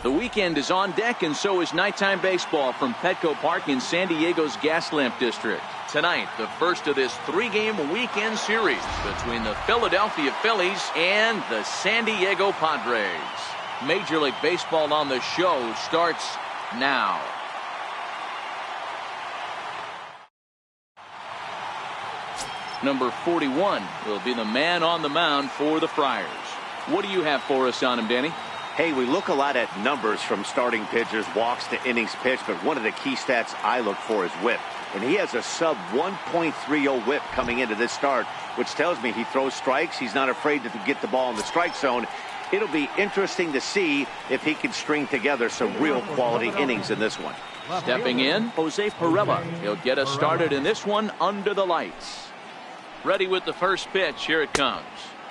The weekend is on deck, and so is nighttime baseball from Petco Park in San Diego's Gaslamp District. Tonight, the first of this three-game weekend series between the Philadelphia Phillies and the San Diego Padres. Major League Baseball on the show starts now. Number 41 will be the man on the mound for the Friars. What do you have for us on him, Danny? Hey, we look a lot at numbers from starting pitchers, walks to innings pitched, but one of the key stats I look for is whip. And he has a sub 1.30 whip coming into this start, which tells me he throws strikes. He's not afraid to get the ball in the strike zone. It'll be interesting to see if he can string together some real quality innings in this one. Stepping in, Jose Perella. He'll get us started in this one under the lights. Ready with the first pitch. Here it comes.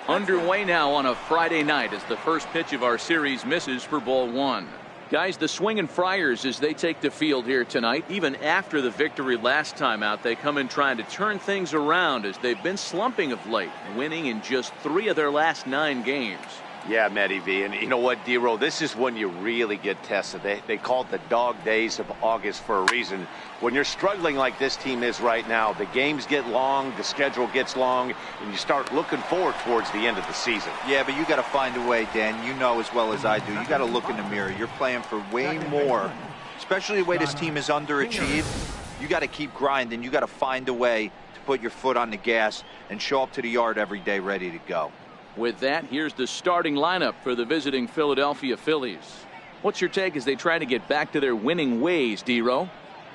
Underway now on a Friday night as the first pitch of our series misses for ball one. Guys, the swinging Friars as they take the field here tonight. Even after the victory last time out, they come in trying to turn things around as they've been slumping of late, winning in just 3 of their last 9 games. Yeah, Matty V. And you know what, D-Row? This is when you really get tested. They call it the dog days of August for a reason. When you're struggling like this team is right now, the games get long, the schedule gets long, and you start looking forward towards the end of the season. Yeah, but you got to find a way, Dan. You know as well as I do. You got to look in the mirror. You're playing for way more, especially the way this team is underachieved. You got to keep grinding. You got to find a way to put your foot on the gas and show up to the yard every day ready to go. With that, here's the starting lineup for the visiting Philadelphia Phillies. What's your take as they try to get back to their winning ways, D-Row?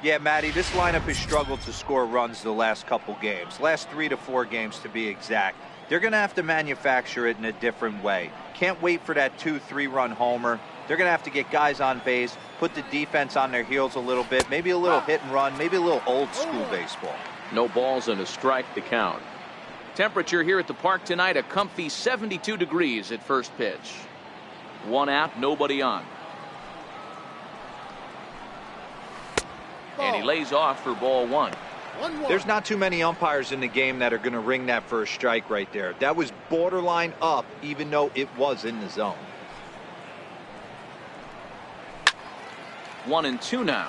Yeah, Matty, this lineup has struggled to score runs the last couple games. Last 3 to 4 games to be exact. They're going to have to manufacture it in a different way. Can't wait for that 2-3 run homer. They're going to have to get guys on base, put the defense on their heels a little bit, maybe a little hit and run, maybe a little old school baseball. No balls and a strike to count. Temperature here at the park tonight, a comfy 72 degrees at first pitch. 1 out, nobody on. And he lays off for ball 1. There's not too many umpires in the game that are going to ring that first strike right there. That was borderline up, even though it was in the zone. 1-2 now.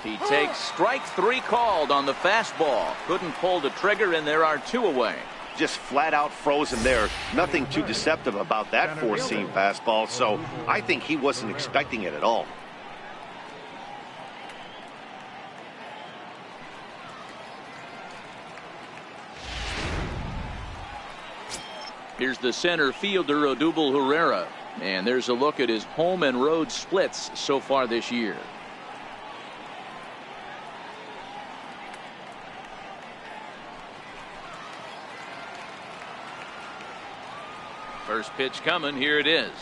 He takes strike 3 called on the fastball. Couldn't pull the trigger, and there are 2 away. Just flat out frozen there. Nothing too deceptive about that 4-seam fastball, so I think he wasn't expecting it at all. Here's the center fielder, Odubel Herrera. And there's a look at his home and road splits so far this year. First pitch coming. Here it is.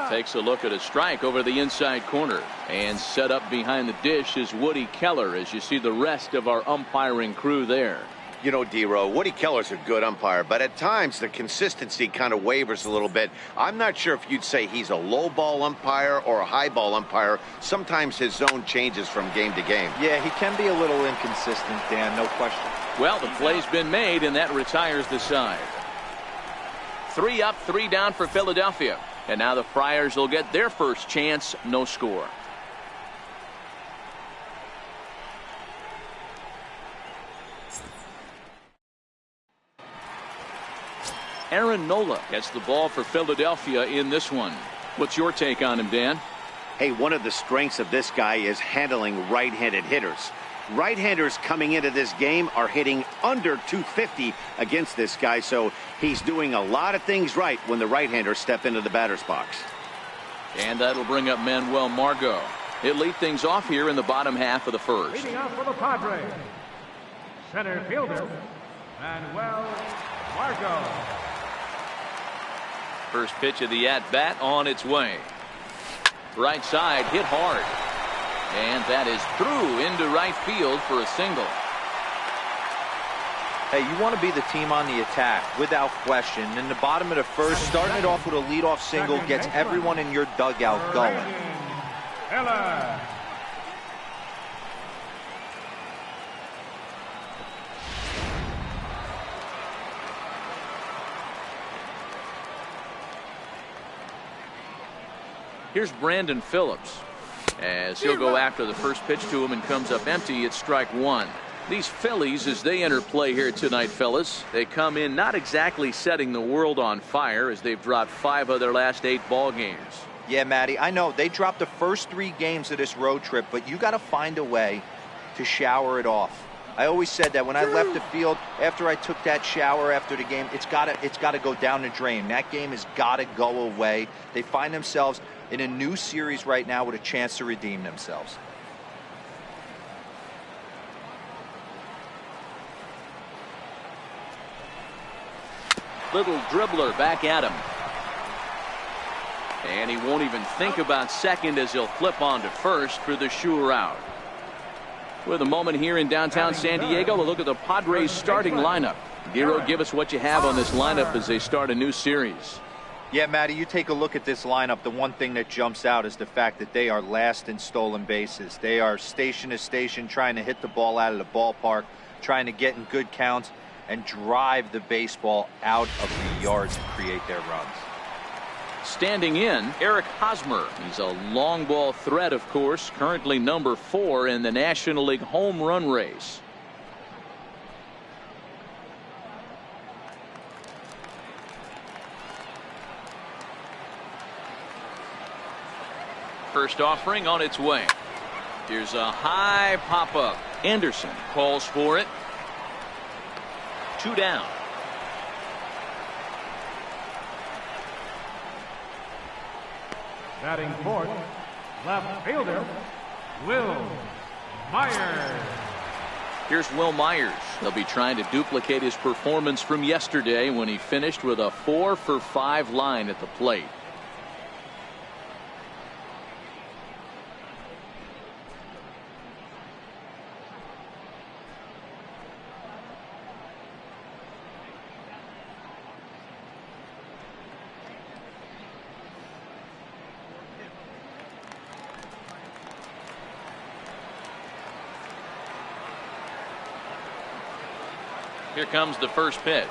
Takes a look at a strike over the inside corner. And set up behind the dish is Woody Keller as you see the rest of our umpiring crew there. You know, D-Row, Woody Keller's a good umpire, but at times the consistency kind of wavers a little bit. I'm not sure if you'd say he's a low ball umpire or a high ball umpire. Sometimes his zone changes from game to game. Yeah, he can be a little inconsistent, Dan, no question. Well, the play's been made, and that retires the side. 3 up, 3 down for Philadelphia. And now the Friars will get their first chance, no score. Aaron Nola gets the ball for Philadelphia in this one. What's your take on him, Dan? Hey, one of the strengths of this guy is handling right-handed hitters. Right-handers coming into this game are hitting under 250 against this guy, so he's doing a lot of things right when the right-handers step into the batter's box. And that'll bring up Manuel Margot. He'll lead things off here in the bottom half of the first. Leading out for the Padres, center fielder, Manuel Margot. First pitch of the at-bat on its way. Right side hit hard. And that is through into right field for a single. Hey, you want to be the team on the attack, without question. In the bottom of the first, starting it off with a leadoff single gets everyone in your dugout going. Here's Brandon Phillips. As he'll go after the first pitch to him and comes up empty, it's strike one. These Phillies, as they enter play here tonight, fellas, they come in not exactly setting the world on fire, as they've dropped 5 of their last 8 ball games. Yeah, Matty, I know they dropped the first 3 games of this road trip, but you got to find a way to shower it off. I always said that when I left the field after I took that shower after the game, it's got to go down the drain. That game has got to go away. They find themselves in a new series right now with a chance to redeem themselves. Little dribbler back at him. And he won't even think about second as he'll flip on to first for the sure out. With a moment here in downtown San Diego, a look at the Padres starting lineup. Giro, give us what you have on this lineup as they start a new series. Yeah, Matty, you take a look at this lineup. The one thing that jumps out is the fact that they are last in stolen bases. They are station to station trying to hit the ball out of the ballpark, trying to get in good counts and drive the baseball out of the yard to create their runs. Standing in, Eric Hosmer. He's a long ball threat, of course, currently number 4 in the National League home run race. First offering on its way. Here's a high pop-up. Anderson calls for it. 2 down. Batting fourth, left fielder, Will Myers. Here's Will Myers. They'll be trying to duplicate his performance from yesterday when he finished with a 4-for-5 line at the plate. Here comes the first pitch.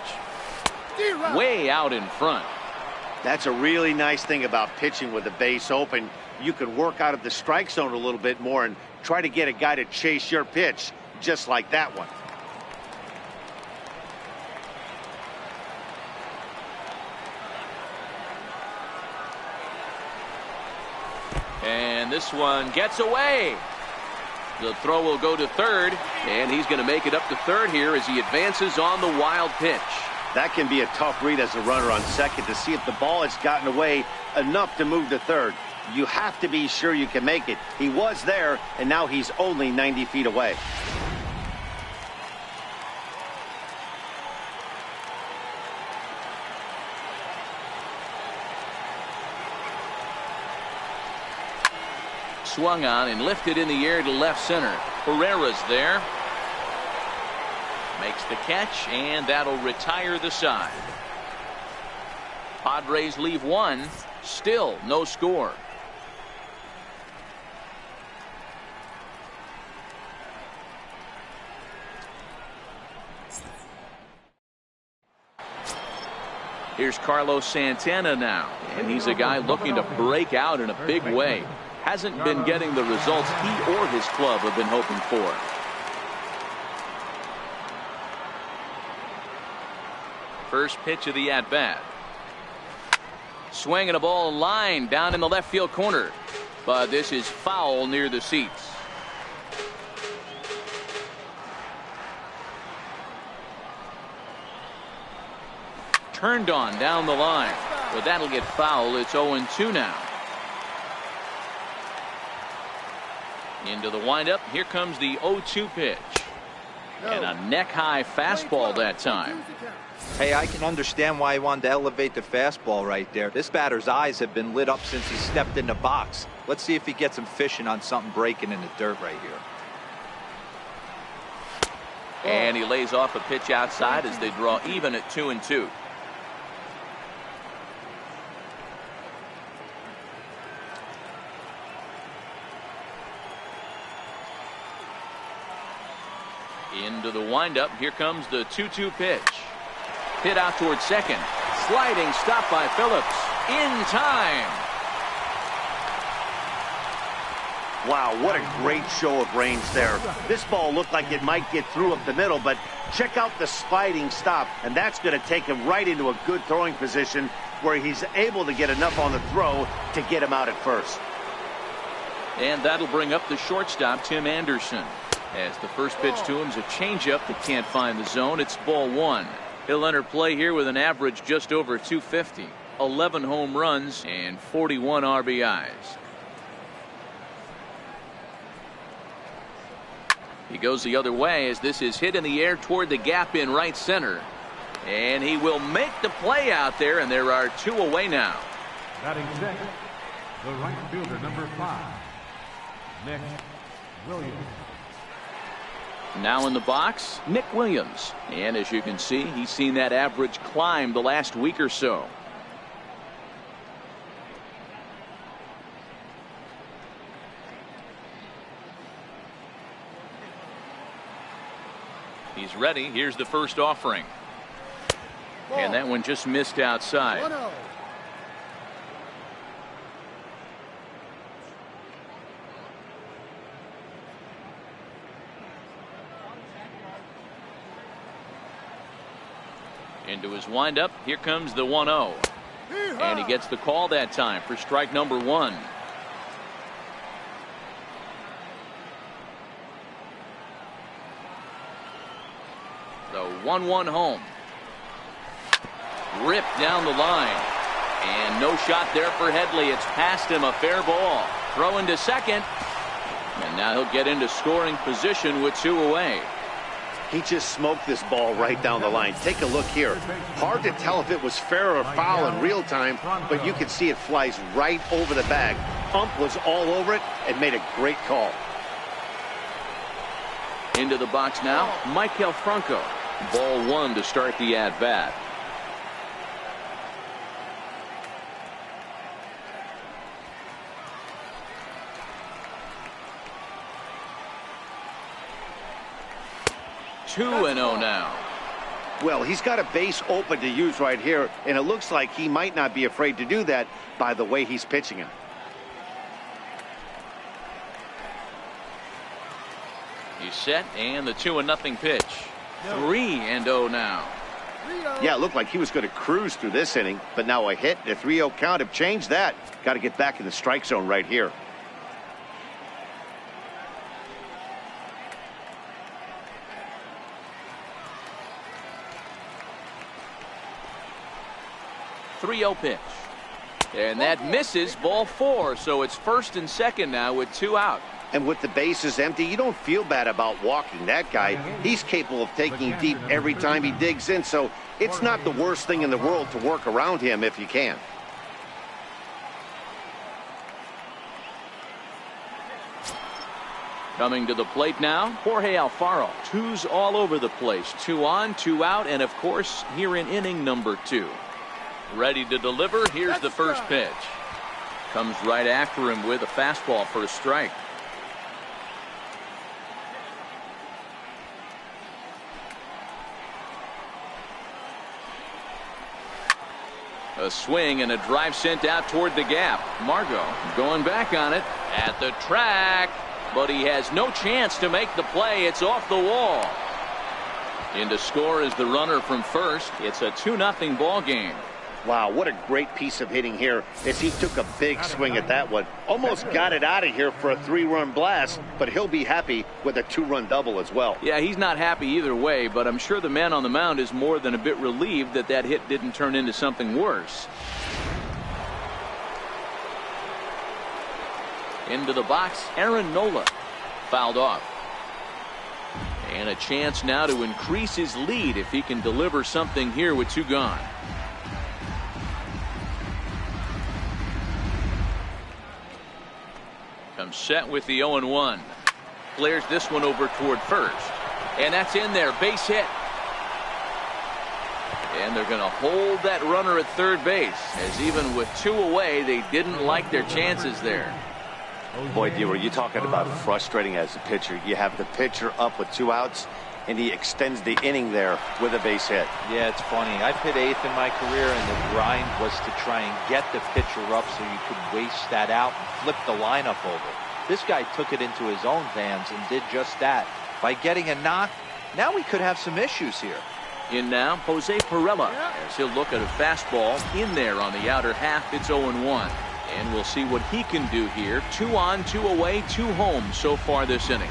Way out in front. That's a really nice thing about pitching with the base open. You can work out of the strike zone a little bit more and try to get a guy to chase your pitch, just like that one. And this one gets away. The throw will go to third, and he's going to make it up to third here as he advances on the wild pitch. That can be a tough read as a runner on second to see if the ball has gotten away enough to move to third. You have to be sure you can make it. He was there, and now he's only 90 feet away. Swung on and lifted in the air to left center. Herrera's there. Makes the catch, and that'll retire the side. Padres leave 1. Still no score. Here's Carlos Santana now, and he's a guy looking to break out in a big way. Hasn't been getting the results he or his club have been hoping for. First pitch of the at-bat. Swinging a ball line down in the left field corner. But this is foul near the seats. Turned on down the line. But that'll get foul. It's 0-2 now. Into the windup. Here comes the 0-2 pitch. And a neck-high fastball that time. Hey, I can understand why he wanted to elevate the fastball right there. This batter's eyes have been lit up since he stepped in the box. Let's see if he gets him fishing on something breaking in the dirt right here. And he lays off a pitch outside as they draw even at 2-2. Into the windup. Here comes the 2-2 pitch. Hit out towards second. Sliding stop by Phillips. In time. Wow, what a great show of range there. This ball looked like it might get through up the middle, but check out the sliding stop, and that's going to take him right into a good throwing position where he's able to get enough on the throw to get him out at first. And that'll bring up the shortstop, Tim Anderson. As the first pitch to him is a changeup that can't find the zone. It's ball one. He'll enter play here with an average just over 250, 11 home runs, and 41 RBIs. He goes the other way as this is hit in the air toward the gap in right center. And he will make the play out there, and there are two away now. Batting second, the right fielder, number 5, Nick Williams. Now in the box, Nick Williams. And as you can see, he's seen that average climb the last week or so. He's ready. Here's the first offering. And that one just missed outside. 1-0. Into his windup. Here comes the 1-0. And he gets the call that time for strike number 1. The 1-1 home. Ripped down the line. And no shot there for Headley. It's past him, a fair ball. Throw into second. And now he'll get into scoring position with 2 away. He just smoked this ball right down the line. Take a look here. Hard to tell if it was fair or foul in real time, but you can see it flies right over the bag. Ump was all over it and made a great call. Into the box now, Michael Franco. Ball 1 to start the at-bat. Two and 0 now. Well, he's got a base open to use right here, and it looks like he might not be afraid to do that by the way he's pitching him. He's set, and the 2-0 pitch. 3-0 now. Yeah, it looked like he was going to cruise through this inning, but now a hit, a 3-0 count have changed that. Got to get back in the strike zone right here. Pitch. And that misses, ball 4. So it's first and second now with 2 out. And with the bases empty, you don't feel bad about walking that guy. He's capable of taking deep every time he digs in, so it's not the worst thing in the world to work around him if you can. Coming to the plate now, Jorge Alfaro. 2s all over the place. 2 on, 2 out, and of course, here in inning number 2. Ready to deliver. Here's the first pitch. Comes right after him with a fastball for a strike. A swing and a drive sent out toward the gap. Margot going back on it at the track, but he has no chance to make the play. It's off the wall. In to score is the runner from first. It's a 2-0 ball game. Wow, what a great piece of hitting here as he took a big swing at that one. Almost got it out of here for a 3-run blast, but he'll be happy with a 2-run double as well. Yeah, he's not happy either way, but I'm sure the man on the mound is more than a bit relieved that that hit didn't turn into something worse. Into the box, Aaron Nola. Fouled off. And a chance now to increase his lead if he can deliver something here with 2 gone. Comes set with the 0-1. Flares this one over toward first. And that's in there. Base hit. And they're going to hold that runner at third base, as even with 2 away, they didn't like their chances there. Boy, D, were you talking about frustrating as a pitcher? You have the pitcher up with 2 outs, and he extends the inning there with a base hit. Yeah, it's funny. I've hit 8th in my career, and the grind was to try and get the pitcher up so you could waste that out and flip the lineup over. This guy took it into his own hands and did just that. By getting a knock, now we could have some issues here. In now, Jose Pirela, as he'll look at a fastball in there on the outer half. It's 0-1. And we'll see what he can do here. 2 on, 2 away, 2 home so far this inning.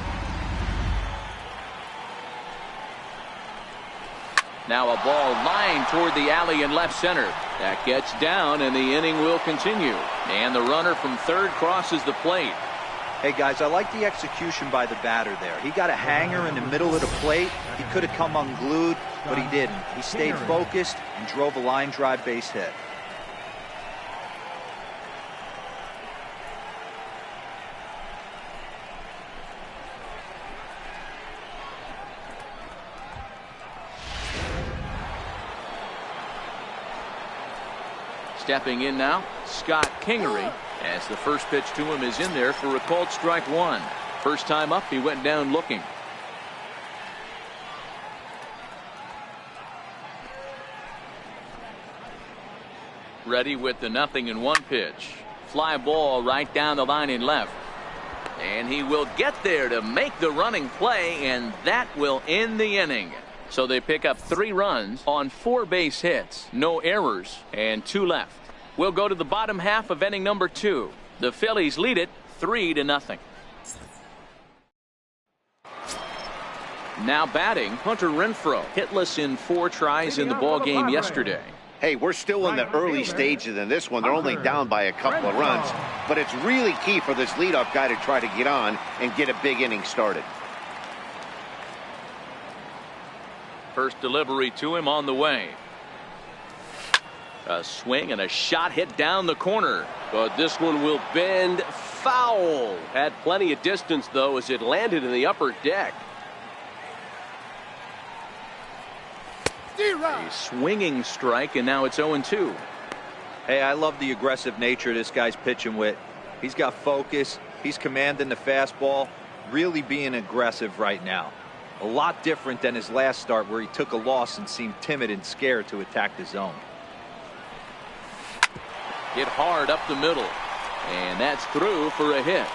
Now a ball lined toward the alley in left center. That gets down, and the inning will continue. And the runner from third crosses the plate. Hey, guys, I like the execution by the batter there. He got a hanger in the middle of the plate. He could have come unglued, but he didn't. He stayed focused and drove a line drive base hit. Stepping in now, Scott Kingery, as the first pitch to him is in there for a called strike 1. First time up, he went down looking. Ready with the 0-1 pitch. Fly ball right down the line in left. And he will get there to make the running play, and that will end the inning. So they pick up 3 runs on 4 base hits, no errors, and 2 left. We'll go to the bottom half of inning number 2. The Phillies lead it 3-0. Now batting, Hunter Renfroe, hitless in 4 tries in the ball game yesterday. Hey, we're still in the early stages in this one. They're only down by a couple of runs, but it's really key for this leadoff guy to try to get on and get a big inning started. First delivery to him on the way. A swing and a shot hit down the corner. But this one will bend foul. Had plenty of distance, though, as it landed in the upper deck. A swinging strike, and now it's 0-2. Hey, I love the aggressive nature this guy's pitching with. He's got focus. He's commanding the fastball. Really being aggressive right now. A lot different than his last start, where he took a loss and seemed timid and scared to attack the zone. Hit hard up the middle, and that's through for a hit.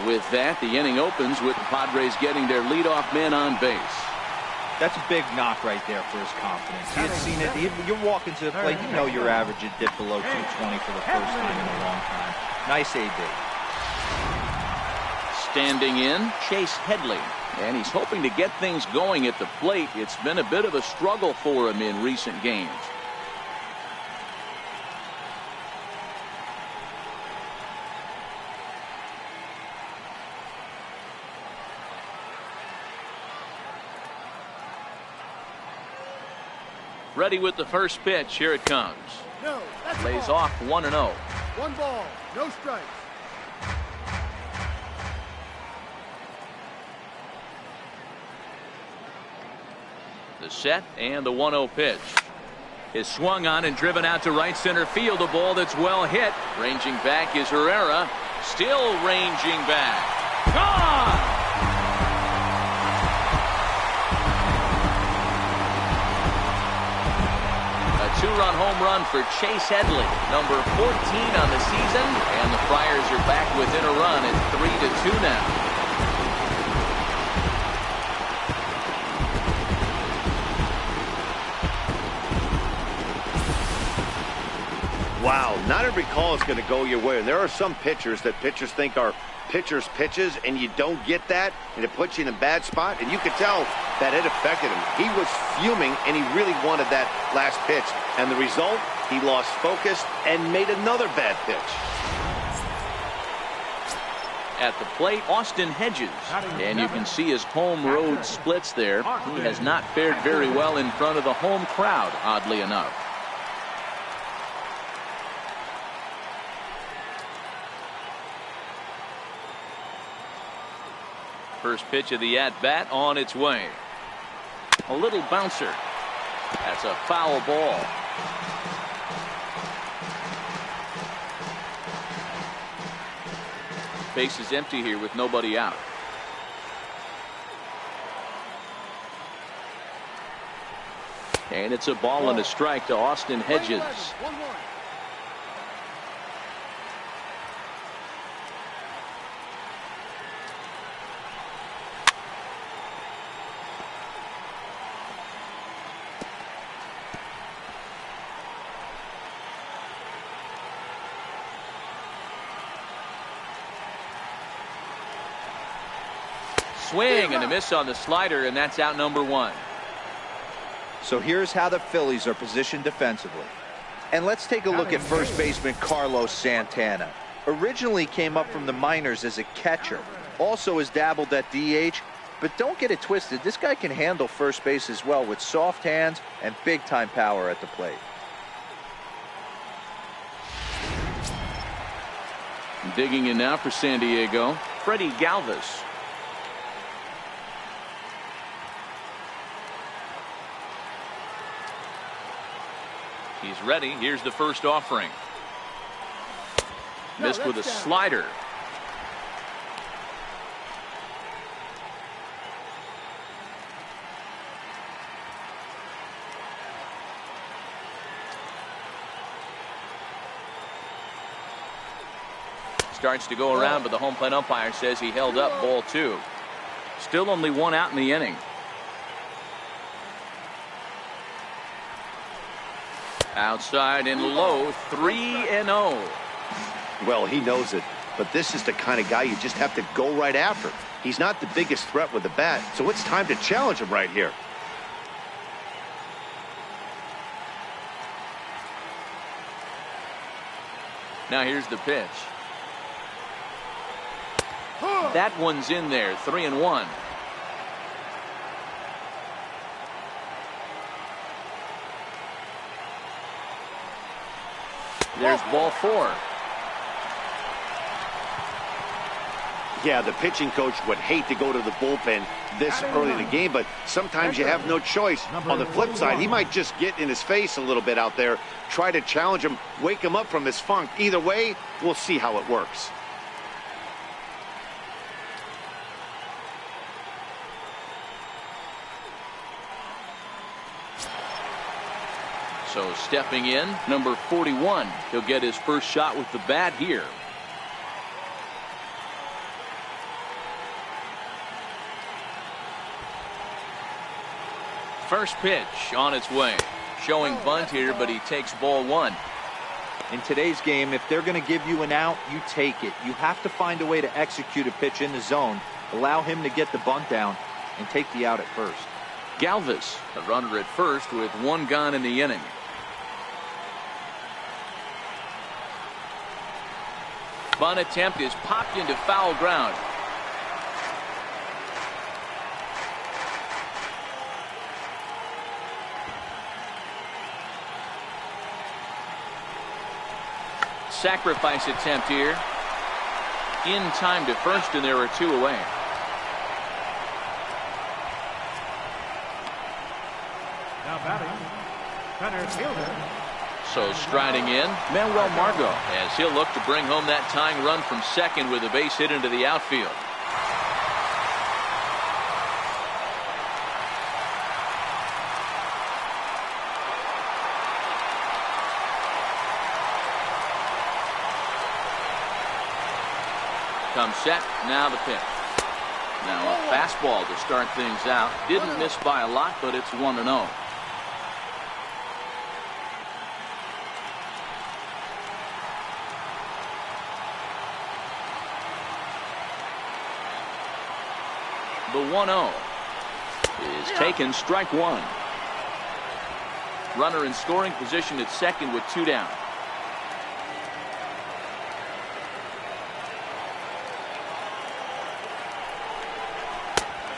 With that, the inning opens with the Padres getting their leadoff man on base. That's a big knock right there for his confidence. He had seen it. You're walking to the plate, you know your average had dipped below 220 for the first time in a long time. Nice AB. Standing in, Chase Headley. And he's hoping to get things going at the plate. It's been a bit of a struggle for him in recent games. Ready with the first pitch. Here it comes. Lays off 1-0. 1 ball, no strikes. The set and the 1-0 pitch is swung on and driven out to right center field. A ball that's well hit. Ranging back is Herrera. Still ranging back. Gone! A 2-run home run for Chase Headley, number 14 on the season, and the Friars are back within a run at 3-2 now. Wow, not every call is going to go your way. There are some pitchers that pitchers think are pitchers' pitches, and you don't get that, and it puts you in a bad spot, and you could tell that it affected him. He was fuming, and he really wanted that last pitch, and the result, he lost focus and made another bad pitch. At the plate, Austin Hedges, and you can see his home road splits there. He has not fared very well in front of the home crowd, oddly enough. First pitch of the at-bat on its way. A little bouncer. That's a foul ball. Base is empty here with nobody out. And it's a ball and a strike to Austin Hedges. 1-1. Swing and a miss on the slider, and that's out number 1. So here's how the Phillies are positioned defensively. And let's take a look at first baseman Carlos Santana. Originally came up from the minors as a catcher. Also has dabbled at DH. But don't get it twisted. This guy can handle first base as well with soft hands and big-time power at the plate. Digging in now for San Diego, Freddie Galvis. He's ready. Here's the first offering. Missed with a slider. Starts to go around, but the home plate umpire says he held up ball 2. Still only 1 out in the inning. Outside and low, 3-0. Well, he knows it, but this is the kind of guy you just have to go right after. He's not the biggest threat with the bat, so it's time to challenge him right here. Now here's the pitch. That one's in there, 3-1. There's ball 4. Yeah, the pitching coach would hate to go to the bullpen this early in the game, but sometimes you have no choice. On the flip side, he might just get in his face a little bit out there, try to challenge him, wake him up from his funk. Either way, we'll see how it works. So stepping in, number 41. He'll get his first shot with the bat here. First pitch on its way. Showing bunt here, but he takes ball 1. In today's game, if they're going to give you an out, you take it. You have to find a way to execute a pitch in the zone, allow him to get the bunt down, and take the out at first. Galvis, a runner at first with 1 gone in the inning. Bunt attempt is popped into foul ground. Sacrifice attempt here. In time to first, and there are 2 away. Now batting, center fielder. So striding in, Manuel Margot, as he'll look to bring home that tying run from second with a base hit into the outfield. Comes set, now the pitch. Now a fastball to start things out. Didn't miss by a lot, but it's 1-0. The 1-0 is taken, strike 1. Runner in scoring position at second with 2 down.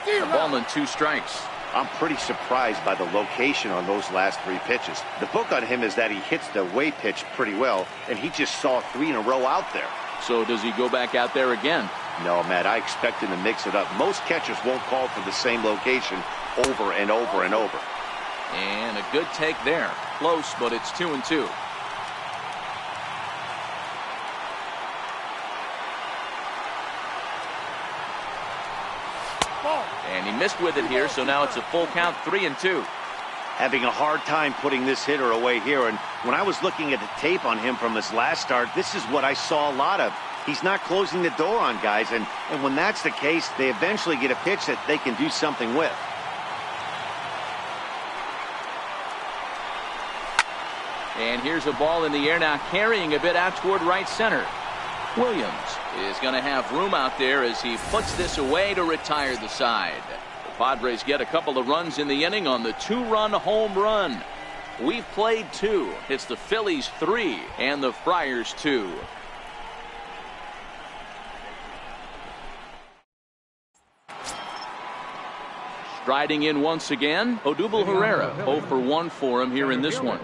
A ball and 2 strikes. I'm pretty surprised by the location on those last 3 pitches. The book on him is that he hits the away pitch pretty well, and he just saw 3 in a row out there. So does he go back out there again? No, Matt, I expect him to mix it up. Most catchers won't call for the same location over and over and over. And a good take there. Close, but it's 2-2. And he missed with it here, so now it's a full count, 3-2. Having a hard time putting this hitter away here, and when I was looking at the tape on him from his last start, this is what I saw a lot of. He's not closing the door on guys, and when that's the case, they eventually get a pitch that they can do something with. And here's a ball in the air now, carrying a bit out toward right center. Williams is going to have room out there as he puts this away to retire the side. The Padres get a couple of runs in the inning on the 2-run home run. We've played 2. It's the Phillies 3 and the Friars 2. Striding in once again, Odubel Herrera. 0 for 1 for him here in this one.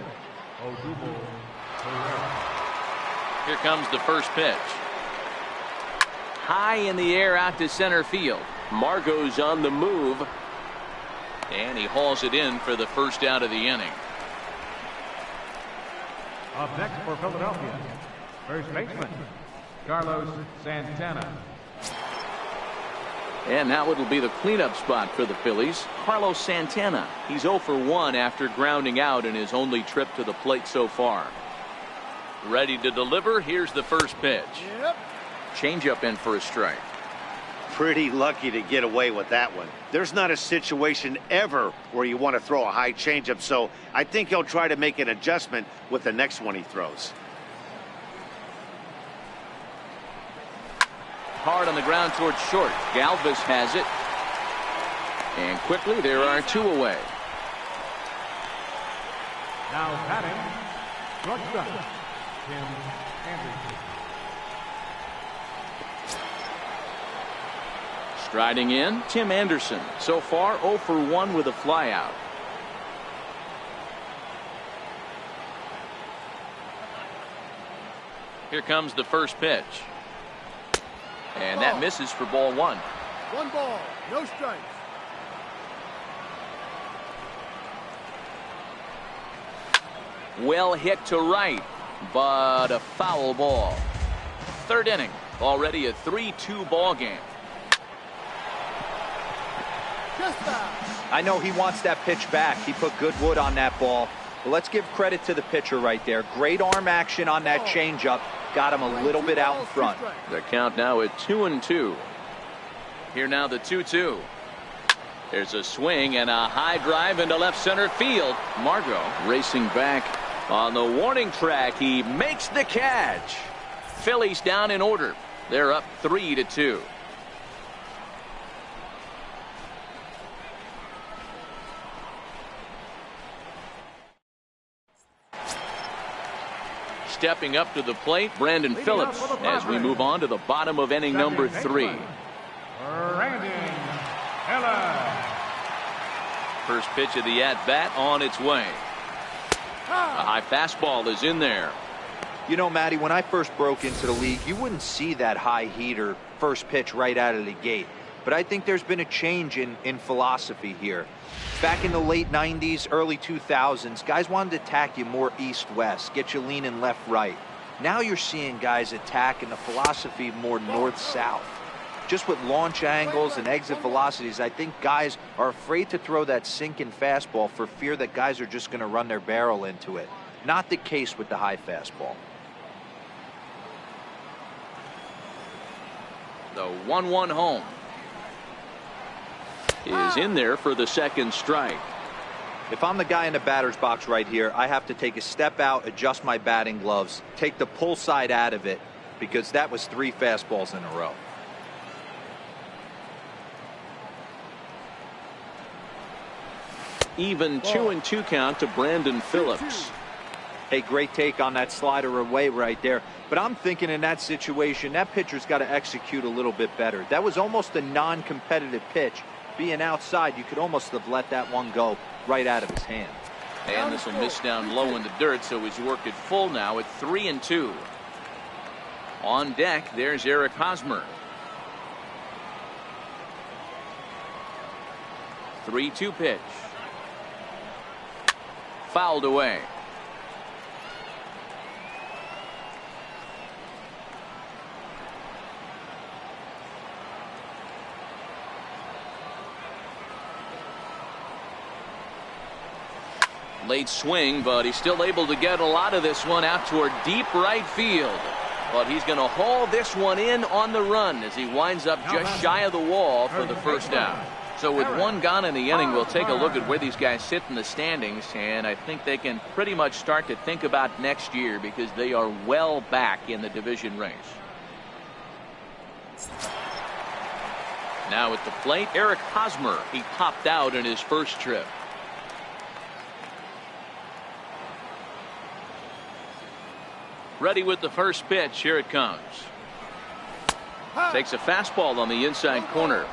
Here comes the first pitch. High in the air out to center field. Margot's on the move. And he hauls it in for the first out of the inning. Up next for Philadelphia, first baseman, Carlos Santana. And now it'll be the cleanup spot for the Phillies. Carlos Santana. He's 0 for 1 after grounding out in his only trip to the plate so far. Ready to deliver. Here's the first pitch. Changeup in for a strike. Pretty lucky to get away with that one. There's not a situation ever where you want to throw a high changeup, so I think he'll try to make an adjustment with the next one he throws. Hard on the ground towards short. Galvis has it. And quickly there are 2 away. Now batting, shortstop, Tim Anderson. Striding in, Tim Anderson. So far 0 for 1 with a flyout. Here comes the first pitch. And that misses for ball 1. 1 ball, no strikes. Well hit to right, but a foul ball. Third inning, already a 3-2 ball game. I know he wants that pitch back. He put good wood on that ball. But let's give credit to the pitcher right there. Great arm action on that changeup. Got him a little bit out in front. The count now at 2-2. Here now the 2-2. There's a swing and a high drive into left center field. Margot racing back on the warning track. He makes the catch. Phillies down in order. They're up 3-2. Stepping up to the plate, Brandon Phillips, as we move on to the bottom of inning number 3. Brandon Phillips. First pitch of the at-bat on its way. A high fastball is in there. You know, Matty, when I first broke into the league, you wouldn't see that high heater first pitch right out of the gate. But I think there's been a change in philosophy here. Back in the late 90s, early 2000s, guys wanted to attack you more east-west, get you leaning left-right. Now you're seeing guys attack in the philosophy more north-south. Just with launch angles and exit velocities, I think guys are afraid to throw that sinking fastball for fear that guys are just going to run their barrel into it. Not the case with the high fastball. The 1-1 home is in there for the second strike. If I'm the guy in the batter's box right here, I have to take a step out, adjust my batting gloves, take the pull side out of it, because that was 3 fastballs in a row. Even 2-2 count to Brandon Phillips. Hey, great take on that slider away right there. But I'm thinking in that situation, that pitcher's got to execute a little bit better. That was almost a non-competitive pitch. Being outside, you could almost have let that one go right out of his hand. And this will miss down low in the dirt, so he's worked it full now at 3-2. On deck, there's Eric Hosmer. 3-2 pitch. Fouled away. Late swing, but he's still able to get a lot of this one out toward deep right field. But he's going to haul this one in on the run as he winds up just shy of the wall for the first out. So with one gone in the inning, we'll take a look at where these guys sit in the standings, and I think they can pretty much start to think about next year because they are well back in the division race. Now at the plate, Eric Hosmer. He popped out in his first trip. Ready with the first pitch. Here it comes. Takes a fastball on the inside corner.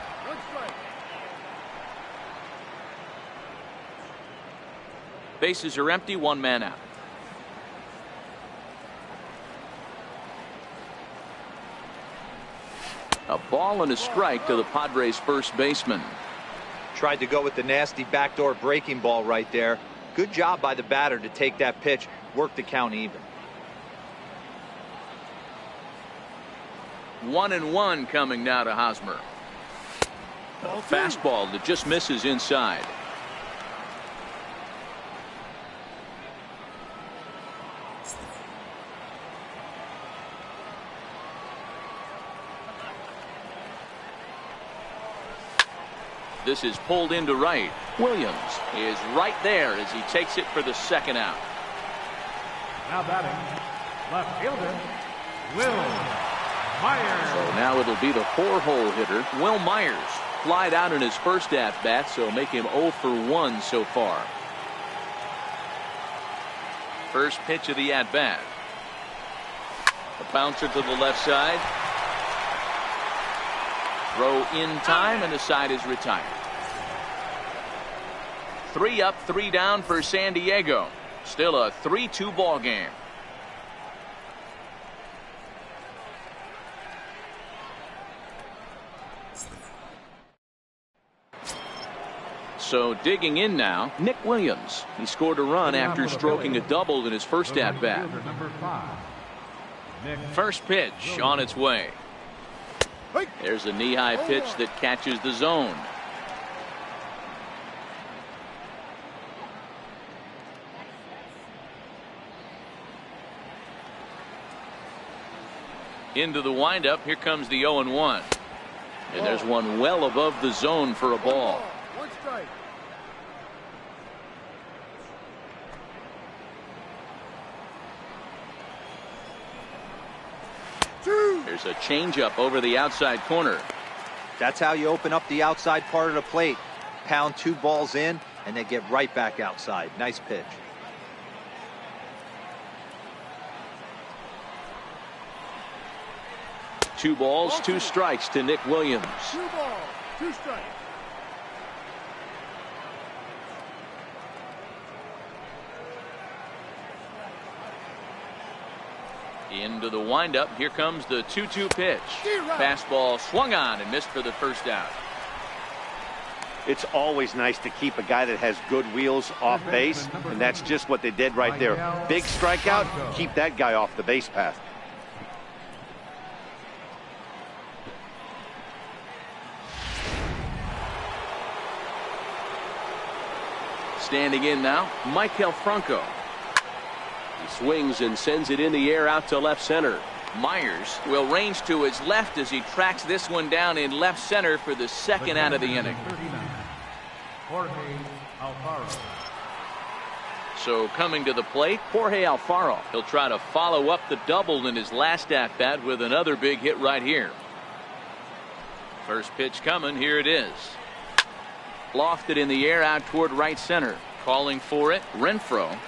Bases are empty, one man out. A ball and a strike to the Padres first baseman. Tried to go with the nasty backdoor breaking ball right there. Good job by the batter to take that pitch, work the count even. 1-1 coming now to Hosmer. A fastball that just misses inside. This is pulled into right. Williams is right there as he takes it for the second out. Now batting, left fielder, Will Myers. So now it'll be the 4-hole hitter, Will Myers. Flied out in his first at-bat, so make him 0 for 1 so far. First pitch of the at-bat. A bouncer to the left side. Throw in time, and the side is retired. 3 up, 3 down for San Diego. Still a 3-2 ball game. So digging in now, Nick Williams. He scored a run after stroking a double in his first at-bat. First pitch on its way. There's a knee-high pitch that catches the zone. Into the windup. Here comes the 0-1. And there's one well above the zone for a ball. 1 strike. There's a changeup over the outside corner. That's how you open up the outside part of the plate. Pound 2 balls in and then get right back outside. Nice pitch. Two balls, 2 strikes to Nick Williams. 2 balls, 2 strikes. Into the windup. Here comes the 2-2 pitch. Fastball swung on and missed for the first out. It's always nice to keep a guy that has good wheels off base, and that's just what they did right there. Big strikeout, keep that guy off the base path. Standing in now, Michael Franco. He swings and sends it in the air out to left center. Myers will range to his left as he tracks this one down in left center for the second out of the inning. So coming to the plate, Jorge Alfaro. He'll try to follow up the double in his last at-bat with another big hit right here. First pitch coming. Here it is. Lofted in the air out toward right center. Calling for it, Renfroe.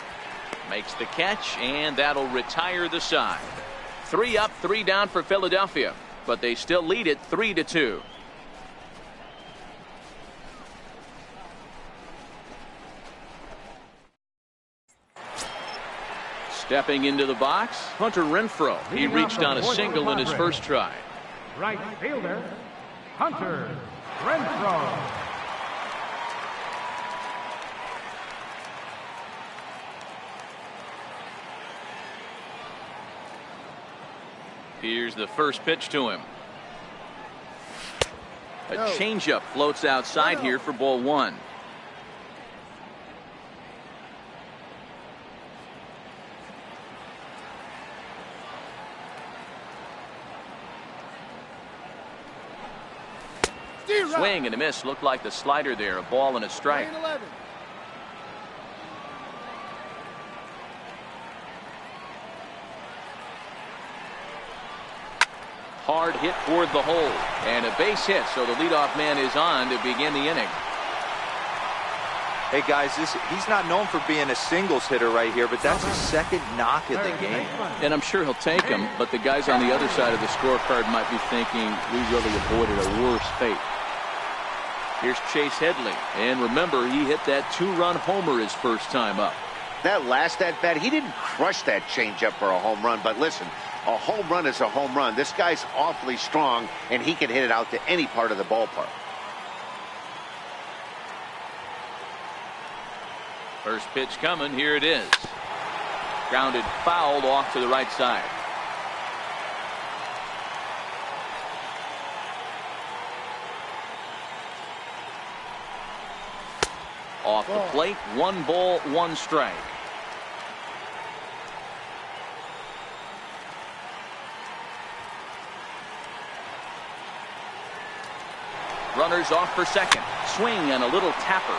Makes the catch, and that'll retire the side. 3 up, 3 down for Philadelphia, but they still lead it 3-2. Stepping into the box, Hunter Renfroe. He reached on a single in his first try. Right fielder, Hunter Renfroe. Here's the first pitch to him. A changeup floats outside here for ball one. Swing and a miss. Looked like the slider there. A ball and a strike. Hard hit toward the hole and a base hit, so the leadoff man is on to begin the inning. Hey guys, he's not known for being a singles hitter right here, but that's his second knock of the game. And I'm sure he'll take him, but the guys on the other side of the scorecard might be thinking we really avoided a worse fate. Here's Chase Headley, and remember, he hit that 2-run homer his first time up. That last at bat, he didn't crush that changeup for a home run, but listen, a home run is a home run. This guy's awfully strong, and he can hit it out to any part of the ballpark. First pitch coming. Here it is. Grounded fouled off to the right side. Off the plate, 1 ball, 1 strike. Runners off for second. Swing and a little tapper.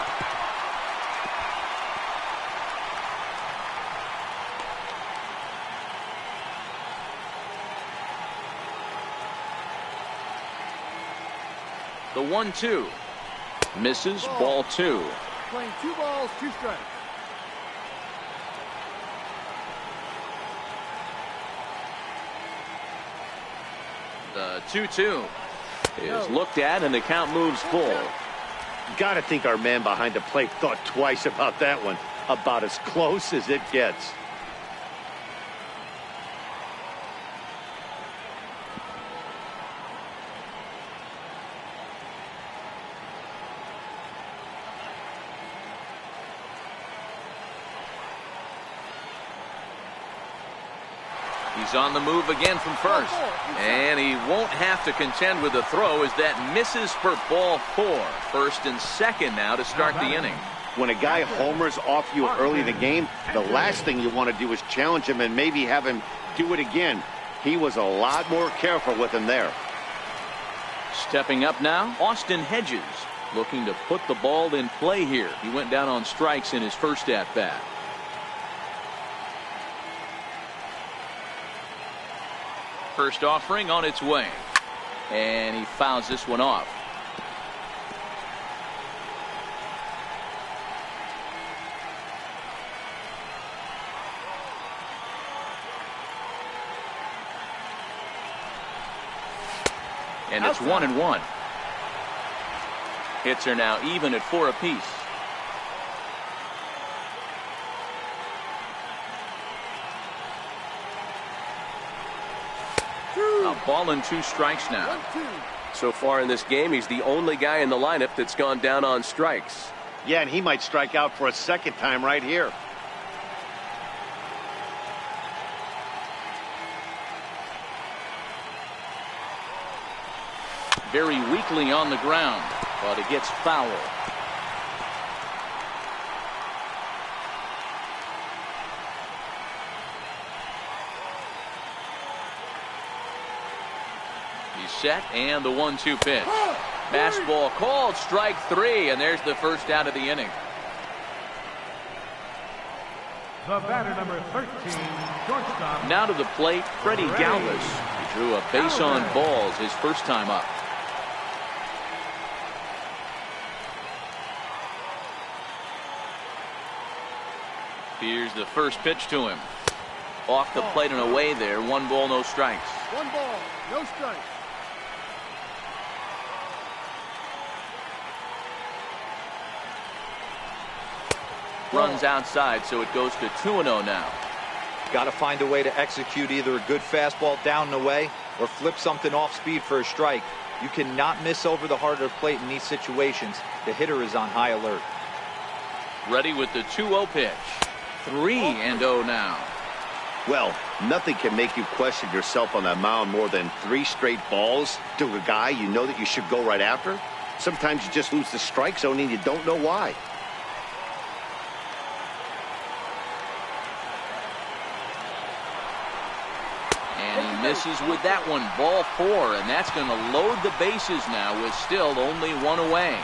The 1-2. Misses. Ball 2. Playing 2 balls, 2 strikes. The 2-2 is looked at, and the count moves full. Gotta think our man behind the plate thought twice about that one. About as close as it gets. He's on the move again from first, and he won't have to contend with the throw as that misses for ball 4. First and second now to start the inning. When a guy homers off you early in the game, the last thing you want to do is challenge him and maybe have him do it again. He was a lot more careful with him there. Stepping up now, Austin Hedges, looking to put the ball in play here. He went down on strikes in his first at-bat. First offering on its way, and he fouls this one off. And it's 1-1. Hits are now even at 4 apiece. A ball and 2 strikes now. So far in this game, he's the only guy in the lineup that's gone down on strikes. Yeah, and he might strike out for a second time right here. Very weakly on the ground, but it gets foul. He's set, and the 1-2 pitch. Fastball called, strike 3, and there's the first out of the inning. The batter, number 13, shortstop. Now to the plate, Freddie Galvis. He drew a base on balls his first time up. Here's the first pitch to him. Off the plate and away there. 1 ball, no strikes. 1 ball, no strikes. Runs outside, so it goes to 2-0 now. Got to find a way to execute either a good fastball down and away or flip something off speed for a strike. You cannot miss over the heart of the plate in these situations. The hitter is on high alert. Ready with the 2-0 pitch. 3-0 now. Well, Nothing can make you question yourself on that mound more than 3 straight balls to a guy you know that you should go right after. Sometimes you just lose the strike zone and you don't know why. And he misses with that one. Ball 4, and that's going to load the bases now with still only 1 away.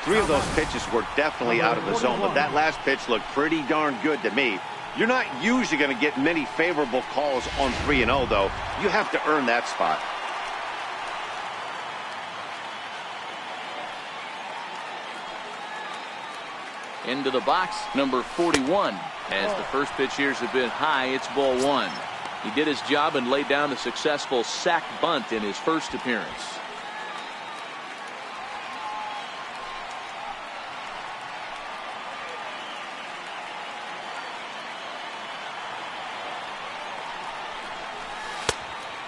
3 of those pitches were definitely out of the zone, but that last pitch looked pretty darn good to me. You're not usually going to get many favorable calls on 3-0, though. You have to earn that spot. Into the box, number 41. As the first pitch here has been high, it's ball 1. He did his job and laid down a successful sac bunt in his first appearance.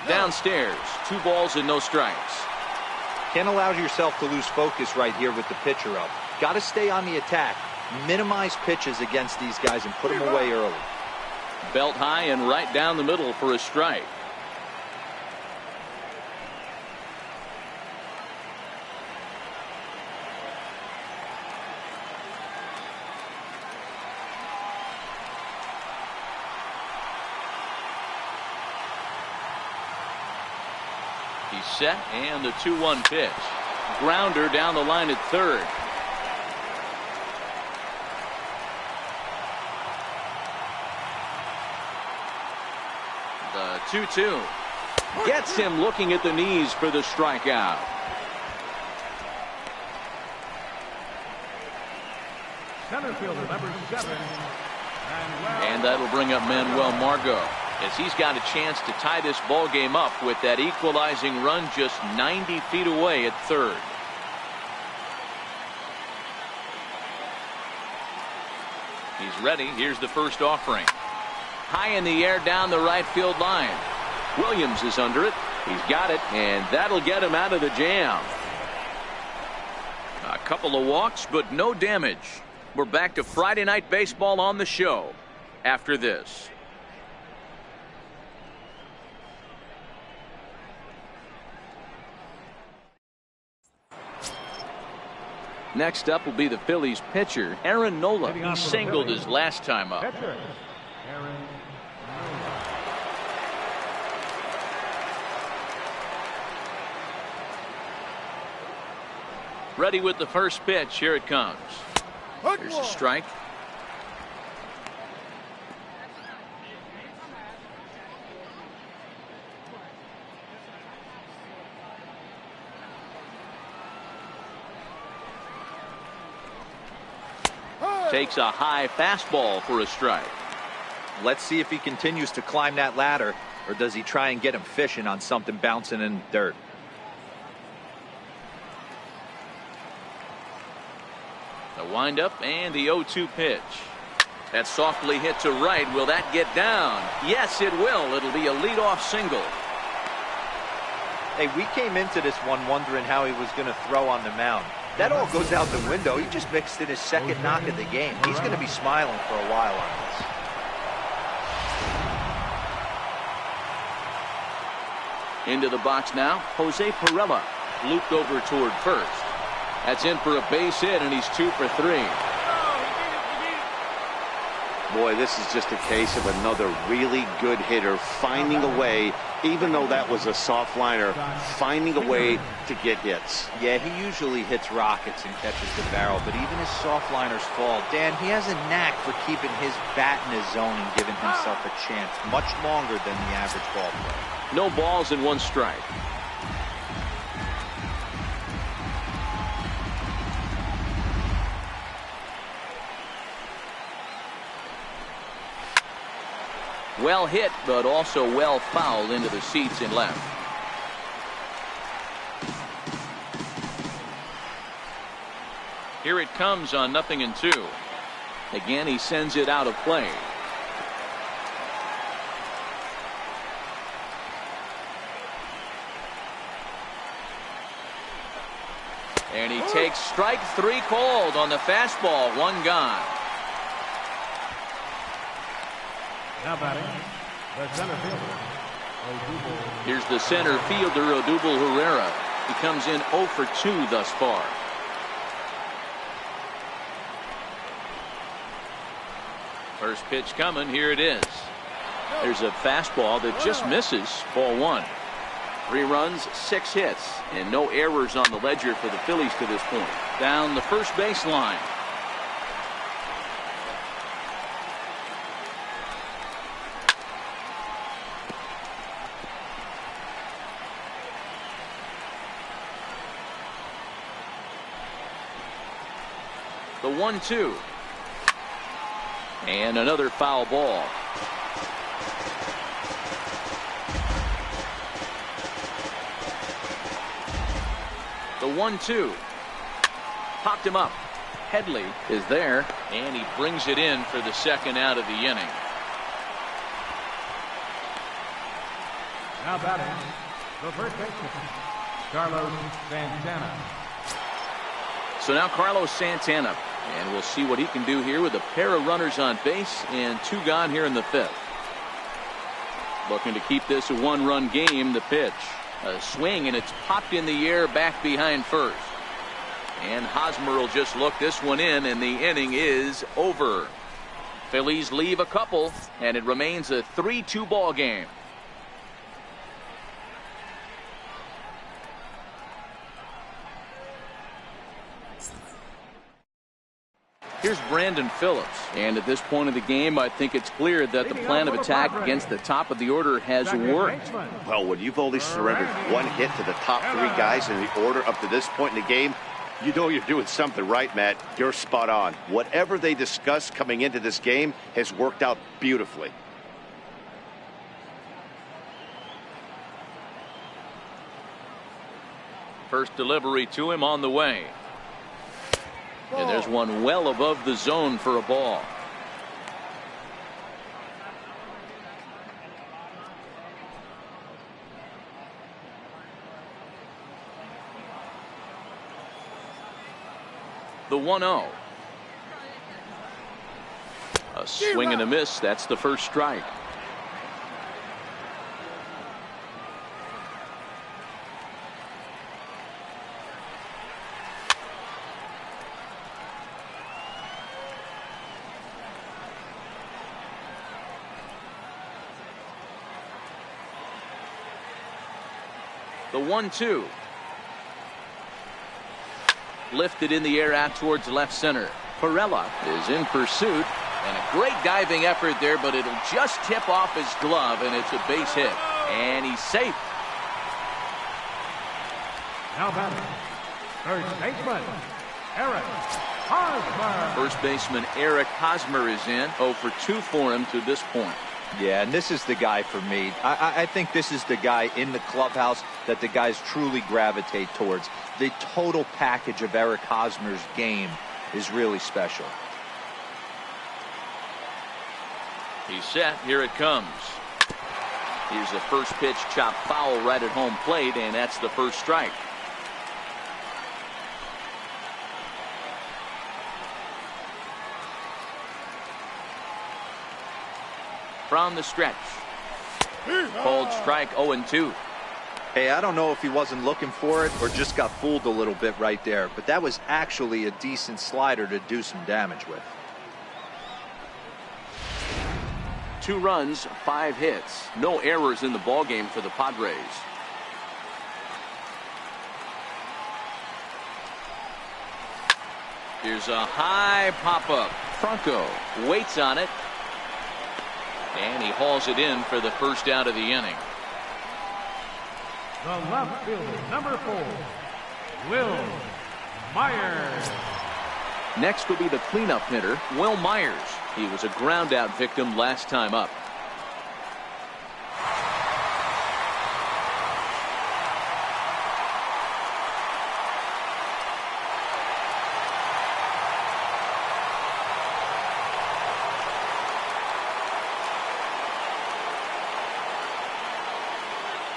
Downstairs, 2 balls and no strikes. Can't allow yourself to lose focus right here with the pitcher up. Got to stay on the attack. Minimize pitches against these guys and put them away early. Belt high and right down the middle for a strike. He's set, and the 2-1 pitch. Grounder down the line at third. The 2-2 gets him looking at the knees for the strikeout. Center fielder number 7. And that'll bring up Manuel Margot, as he's got a chance to tie this ball game up with that equalizing run just 90 feet away at third. He's ready. Here's the first offering. High in the air down the right field line. Williams is under it. He's got it, and that'll get him out of the jam. A couple of walks, but no damage. We're back to Friday Night Baseball on the show after this. Next up will be the Phillies pitcher, Aaron Nola. He singled his last time up. Pitcher, Aaron Nola. Ready with the first pitch. Here it comes. Here's a strike. Takes a high fastball for a strike. Let's see if he continues to climb that ladder, or does he try and get him fishing on something bouncing in the dirt. The windup and the 0-2 pitch. That's softly hit to right. Will that get down? Yes, it will. It'll be a leadoff single. Hey, we came into this one wondering how he was going to throw on the mound. That all goes out the window. He just mixed in his second knock of the game. He's going to be smiling for a while on this. Into the box now, Jose Pirela, looped over toward first. That's in for a base hit, and he's 2 for 3. Boy, this is just a case of another really good hitter finding a way, even though that was a soft liner, finding a way to get hits. Yeah, he usually hits rockets and catches the barrel, but even his soft liners fall. Dan, he has a knack for keeping his bat in his zone and giving himself a chance much longer than the average ball player. No balls and 1 strike. Well hit, but also well fouled into the seats in left. Here it comes on 0-2. Again, he sends it out of play. And he takes strike 3 called on the fastball. 1 gone. Now batting, The center fielder, Odubel. Here's the center fielder, Odubel Herrera. He comes in 0 for 2 thus far. First pitch coming. Here it is. There's a fastball that just misses. Ball 1. 3 runs, 6 hits, and no errors on the ledger for the Phillies to this point. Down the first base line. The 1-2. And another foul ball. The 1-2. Popped him up. Headley is there, and he brings it in for the second out of the inning. Now batting, the first baseman, Carlos Santana. So now Carlos Santana, and we'll see what he can do here with a pair of runners on base and 2 gone here in the 5th. Looking to keep this a 1-run game. The pitch. A swing, and it's popped in the air back behind first. And Hosmer will just look this one in, and the inning is over. Phillies leave a couple, and it remains a 3-2 ball game. Here's Brandon Phillips, and at this point of the game, I think it's clear that the plan of attack against the top of the order has worked. Well, when you've only surrendered 1 hit to the top 3 guys in the order up to this point in the game, you know you're doing something right, Matt. You're spot on. Whatever they discussed coming into this game has worked out beautifully. First delivery to him on the way. And there's one well above the zone for a ball. The 1-0. A swing and a miss. That's the first strike. The 1-2. Lifted in the air out towards left center. Perella is in pursuit, and a great diving effort there, but it'll just tip off his glove, and it's a base hit. And he's safe. Now batting, first baseman, Eric Hosmer. First baseman Eric Hosmer is in. 0 for 2 for him to this point. Yeah, and this is the guy for me. I think this is the guy in the clubhouse that the guys truly gravitate towards. The total package of Eric Hosmer's game is really special. He's set. Here it comes. Here's the first pitch, chopped foul right at home plate, and that's the first strike. From the stretch. Called strike 0-2. Hey, I don't know if he wasn't looking for it or just got fooled a little bit right there, but that was actually a decent slider to do some damage with. 2 runs, 5 hits. No errors in the ballgame for the Padres. Here's a high pop-up. Franco waits on it. And he hauls it in for the first out of the inning. The left fielder, number 4, Will Myers. Next will be the cleanup hitter, Will Myers. He was a ground out victim last time up.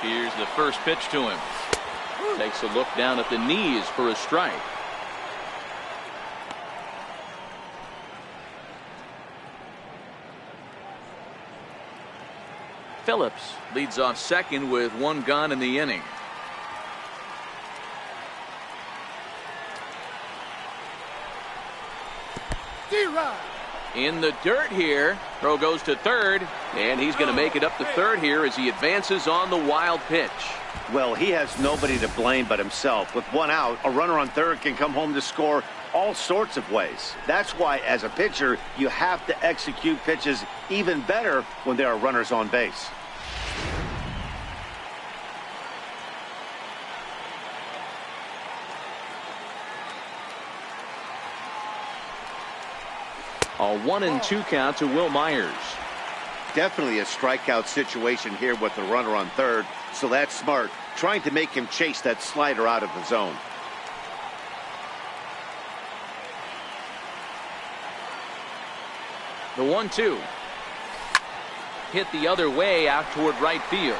Here's the first pitch to him. Takes a look down at the knees for a strike. Phillips leads off second with one gone in the inning. In the dirt here. Throw goes to third, and he's going to make it up to third here as he advances on the wild pitch. Well, he has nobody to blame but himself. With one out, a runner on third can come home to score all sorts of ways. That's why, as a pitcher, you have to execute pitches even better when there are runners on base. A 1-2 count to Will Myers. Definitely a strikeout situation here with the runner on third, so that's smart, trying to make him chase that slider out of the zone. The 1-2. Hit the other way out toward right field.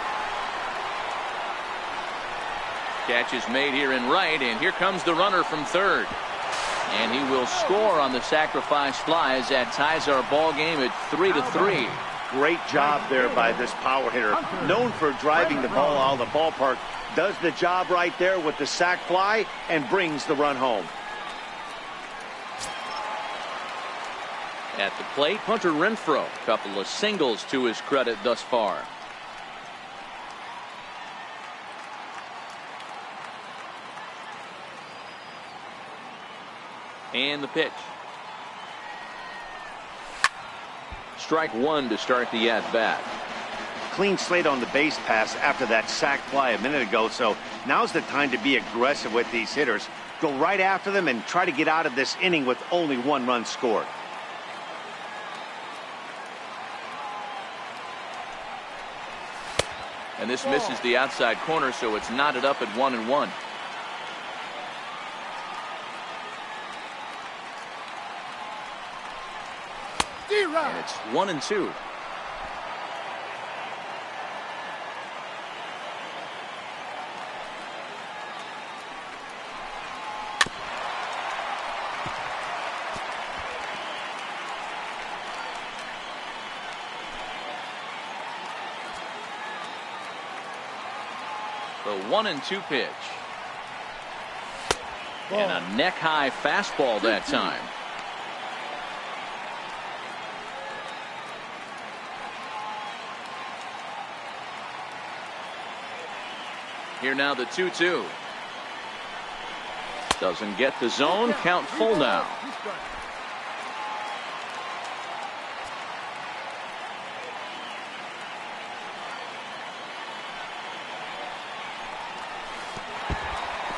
Catch is made here in right, and here comes the runner from third. And he will score on the sacrifice fly as that ties our ball game at 3-3. Great job there by this power hitter. Known for driving the ball out of the ballpark. Does the job right there with the sac fly and brings the run home. At the plate, Hunter Renfroe. Couple of singles to his credit thus far. And the pitch. Strike one to start the at-bat. Clean slate on the base pass after that sac fly a minute ago, so now's the time to be aggressive with these hitters. Go right after them and try to get out of this inning with only one run scored. And this misses the outside corner, so it's knotted up at 1-1. And it's 1-2. The 1-2 pitch. And a neck-high fastball that time. Here now the 2-2. Doesn't get the zone. Count full now.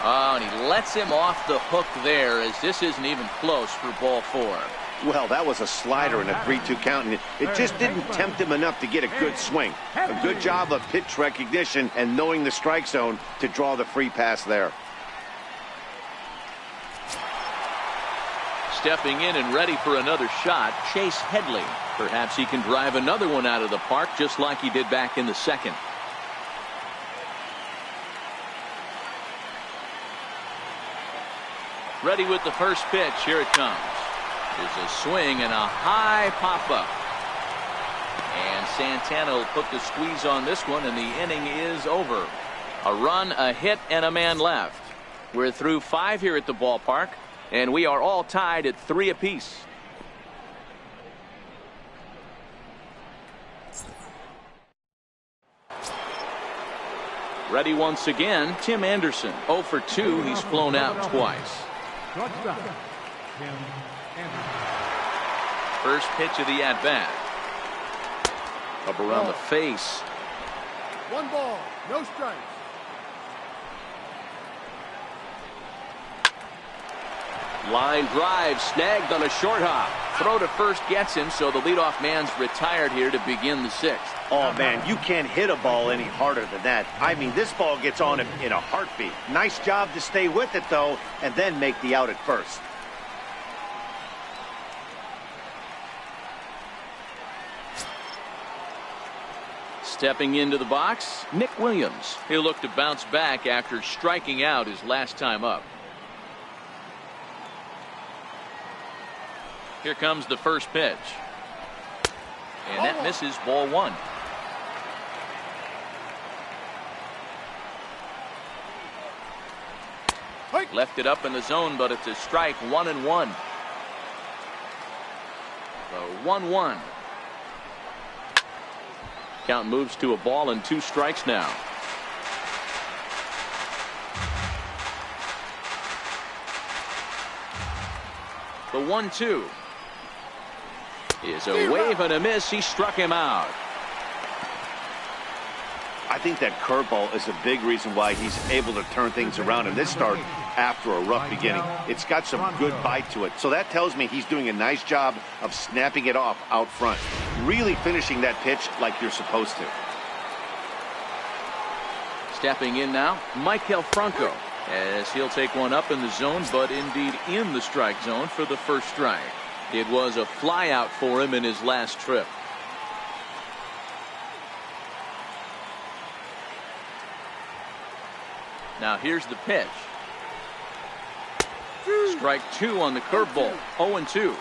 Oh, and he lets him off the hook there as this isn't even close for ball four. Well, that was a slider in a 3-2 count, and it just didn't tempt him enough to get a good swing. A good job of pitch recognition and knowing the strike zone to draw the free pass there. Stepping in and ready for another shot, Chase Headley. Perhaps he can drive another one out of the park just like he did back in the second. Ready with the first pitch. Here it comes. There's a swing and a high pop-up. And Santana will put the squeeze on this one, and the inning is over. A run, a hit, and a man left. We're through 5 here at the ballpark, and we are all tied at 3 apiece. Ready once again, Tim Anderson. 0 for 2. He's flown out twice. First pitch of the at-bat. Up around the face. 1 ball, no strikes. Line drive snagged on a short hop. Throw to first gets him, so the leadoff man's retired here to begin the 6th. Oh, man, you can't hit a ball any harder than that. I mean, this ball gets on him in a heartbeat. Nice job to stay with it, though, and then make the out at first. Stepping into the box, Nick Williams. He'll look to bounce back after striking out his last time up. Here comes the first pitch. And that misses, ball 1. Left it up in the zone, but it's a strike. 1-1. The 1-1. Count moves to a ball and 2 strikes now. The 1-2 is a wave and a miss. He struck him out. I think that curveball is a big reason why he's able to turn things around in this start after a rough beginning. It's got some good bite to it. So that tells me he's doing a nice job of snapping it off out front. Really finishing that pitch like you're supposed to. Stepping in now, Michael Franco, as he'll take one up in the zone, but indeed in the strike zone for the first strike. It was a fly out for him in his last trip. Now here's the pitch. Strike 2 on the curveball. 0-2.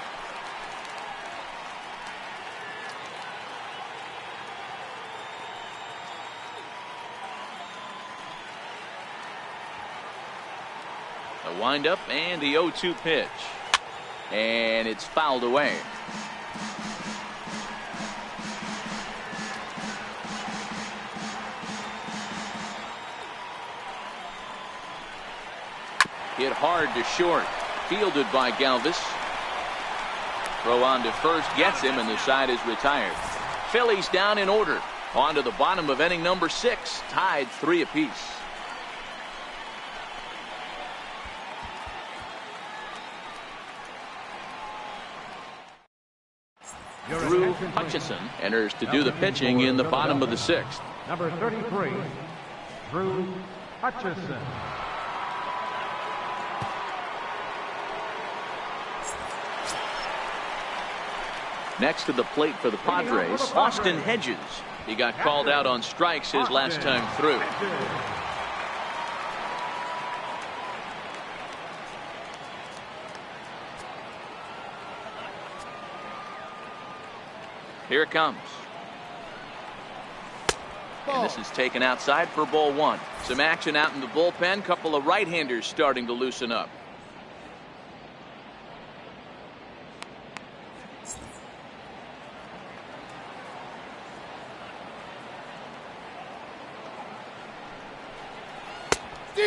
The windup and the 0-2 pitch. And it's fouled away. Hit hard to short. Fielded by Galvis. Throw on to first. Gets him, and the side is retired. Phillies down in order. On to the bottom of inning number 6. Tied 3 apiece. Drew Hutchison enters to do the pitching in the bottom of the 6th. Number 33, Drew Hutchison. Next to the plate for the Padres, Austin Hedges. He got called out on strikes his last time through. Here it comes. And this is taken outside for ball 1. Some action out in the bullpen. Couple of right-handers starting to loosen up.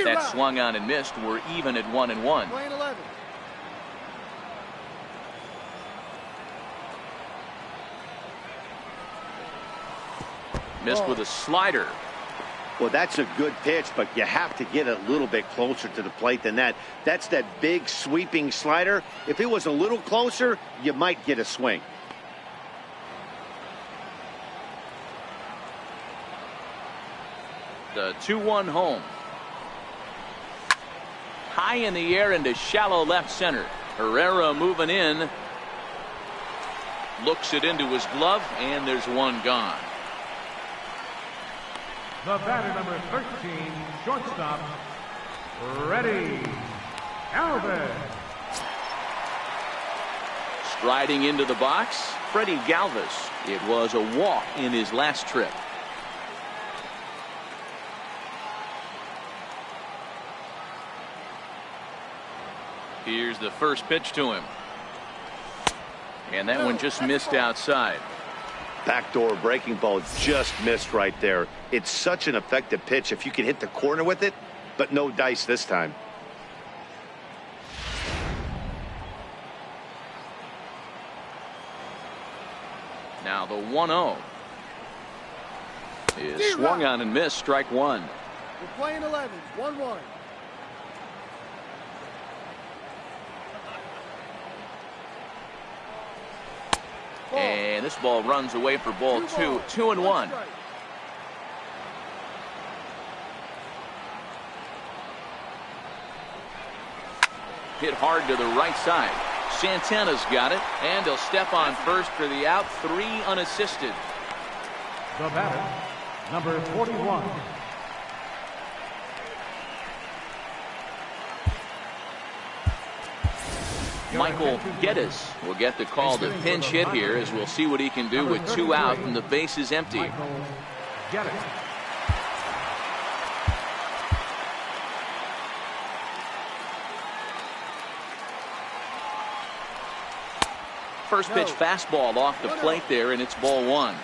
That swung on and missed. We're even at 1-1. Playing 11. Missed with a slider. Well, that's a good pitch, but you have to get a little bit closer to the plate than that. That's that big sweeping slider. If it was a little closer, you might get a swing. The 2-1 home. High in the air into shallow left center. Herrera moving in. Looks it into his glove, and there's one gone. The batter, number 13, shortstop, Freddie Galvis. Striding into the box, Freddie Galvis. It was a walk in his last trip. Here's the first pitch to him. And that one just missed outside. Backdoor breaking ball just missed right there. It's such an effective pitch if you can hit the corner with it, but no dice this time. Now the 1-0 is swung on and missed. Strike 1. We're playing 11. 1-1. And this ball runs away for ball 2. 2-1. Hit hard to the right side. Santana's got it, and he'll step on first for the out. 3 unassisted. The batter, number 41. Michael Geddes will get the call to pinch hit here, as we'll see what he can do with 2 out and the base is empty. First pitch fastball off the plate there, and it's ball one.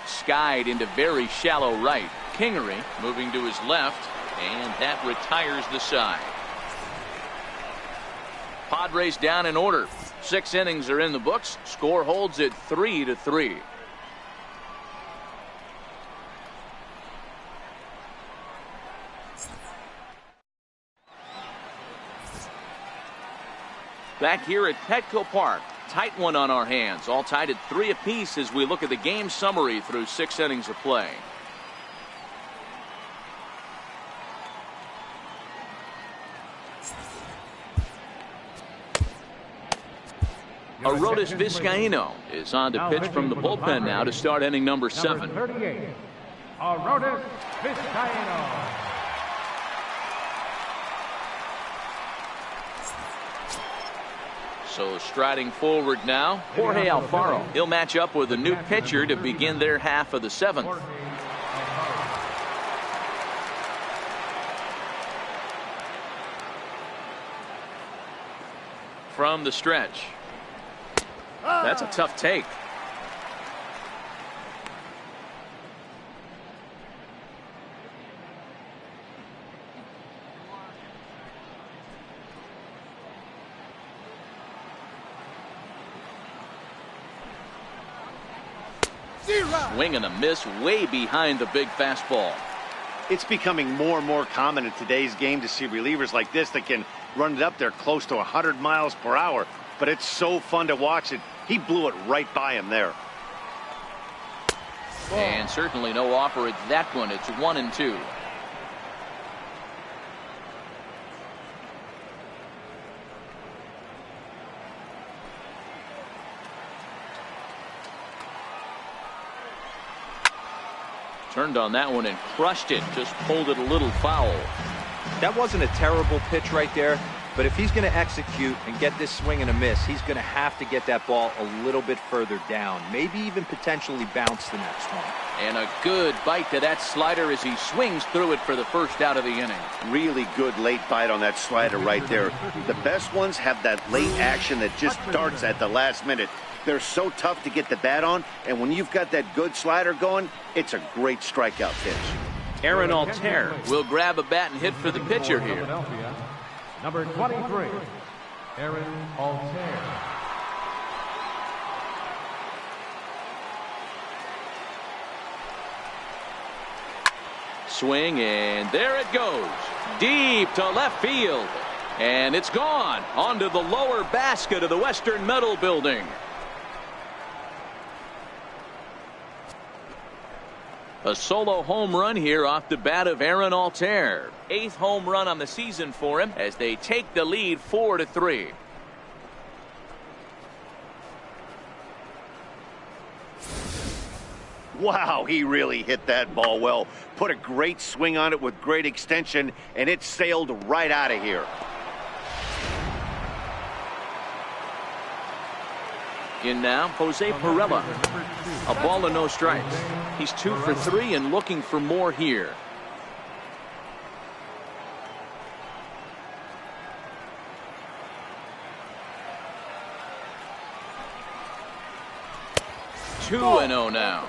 Skied into very shallow right. Kingery moving to his left, and that retires the side. Padres down in order. 6 innings are in the books. Score holds at 3-3. Back here at Petco Park. Tight one on our hands. All tied at 3 apiece as we look at the game summary through 6 innings of play. Arodys Vizcaíno is on to pitch from the bullpen now to start inning number 7. Number 38, Arodys Vizcaíno. So striding forward now, Jorge Alfaro. He'll match up with a new pitcher to begin their half of the 7th. From the stretch. That's a tough take. Swing and a miss way behind the big fastball. It's becoming more and more common in today's game to see relievers like this that can run it up there close to 100 miles per hour. But it's so fun to watch it. He blew it right by him there. And certainly no offer at that one. It's 1-2. Turned on that one and crushed it. Just pulled it a little foul. That wasn't a terrible pitch right there, but if he's going to execute and get this swing and a miss, he's going to have to get that ball a little bit further down, maybe even potentially bounce the next one. And a good bite to that slider as he swings through it for the first out of the inning. Really good late bite on that slider right there. The best ones have that late action that just darts at the last minute. They're so tough to get the bat on, and when you've got that good slider going, it's a great strikeout pitch. Aaron Altair will grab a bat and hit for the pitcher here. Number 23, Aaron Altair. Swing, and there it goes. Deep to left field. And it's gone onto the lower basket of the Western Metal Building. A solo home run here off the bat of Aaron Altair. 8th home run on the season for him as they take the lead 4-3. Wow, he really hit that ball well. Put a great swing on it with great extension, and it sailed right out of here. In now, Jose Pirela. A ball and no strikes. He's 2 for 3 and looking for more here. Two 2-0 now.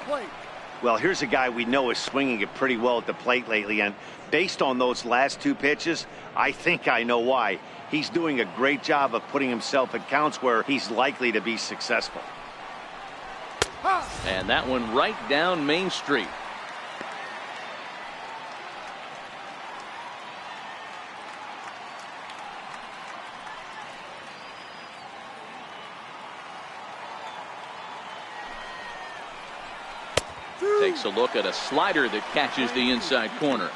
Well, here's a guy we know is swinging it pretty well at the plate lately, and based on those last 2 pitches, I think I know why. He's doing a great job of putting himself at counts where he's likely to be successful. And that one right down Main Street. Takes a look at a slider that catches the inside corner.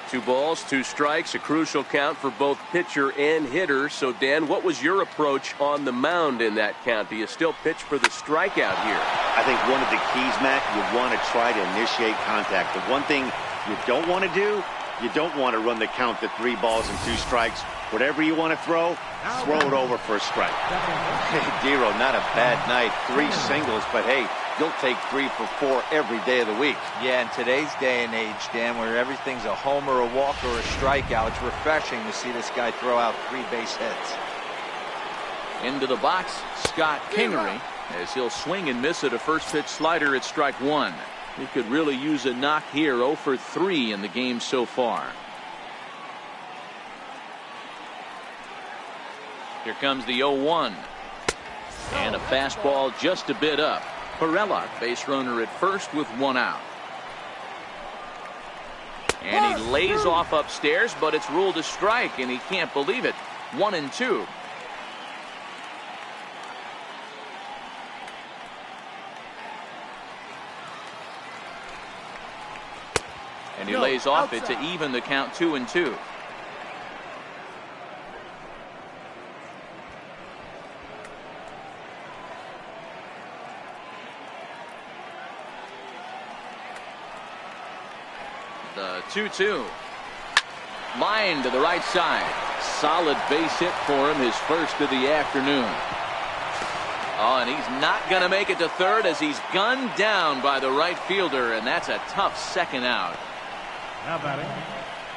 2 balls, 2 strikes, a crucial count for both pitcher and hitter. So, Dan, what was your approach on the mound in that count? Do you still pitch for the strikeout here? I think one of the keys, Matt, you want to try to initiate contact. The one thing you don't want to do, you don't want to run the count to 3 balls and 2 strikes Whatever you want to throw it over for a strike. Hey, Dero, not a bad night. 3 singles, but hey, you'll take 3 for 4 every day of the week. Yeah, in today's day and age, Dan, where everything's a homer, a walk, or a strikeout, it's refreshing to see this guy throw out 3 base hits. Into the box, Scott Kingery, as he'll swing and miss at a first pitch slider at strike 1. He could really use a knock here. 0 for 3 in the game so far. Here comes the 0-1. And a fastball just a bit up. Pirela, base runner at first with 1 out. And he lays off upstairs, but it's ruled a strike, and he can't believe it. 1-2. And he lays off it to even the count. 2-2. The 2-2. Line to the right side. Solid base hit for him, his first of the afternoon. Oh, and he's not going to make it to third as he's gunned down by the right fielder, and that's a tough second out. Now batting,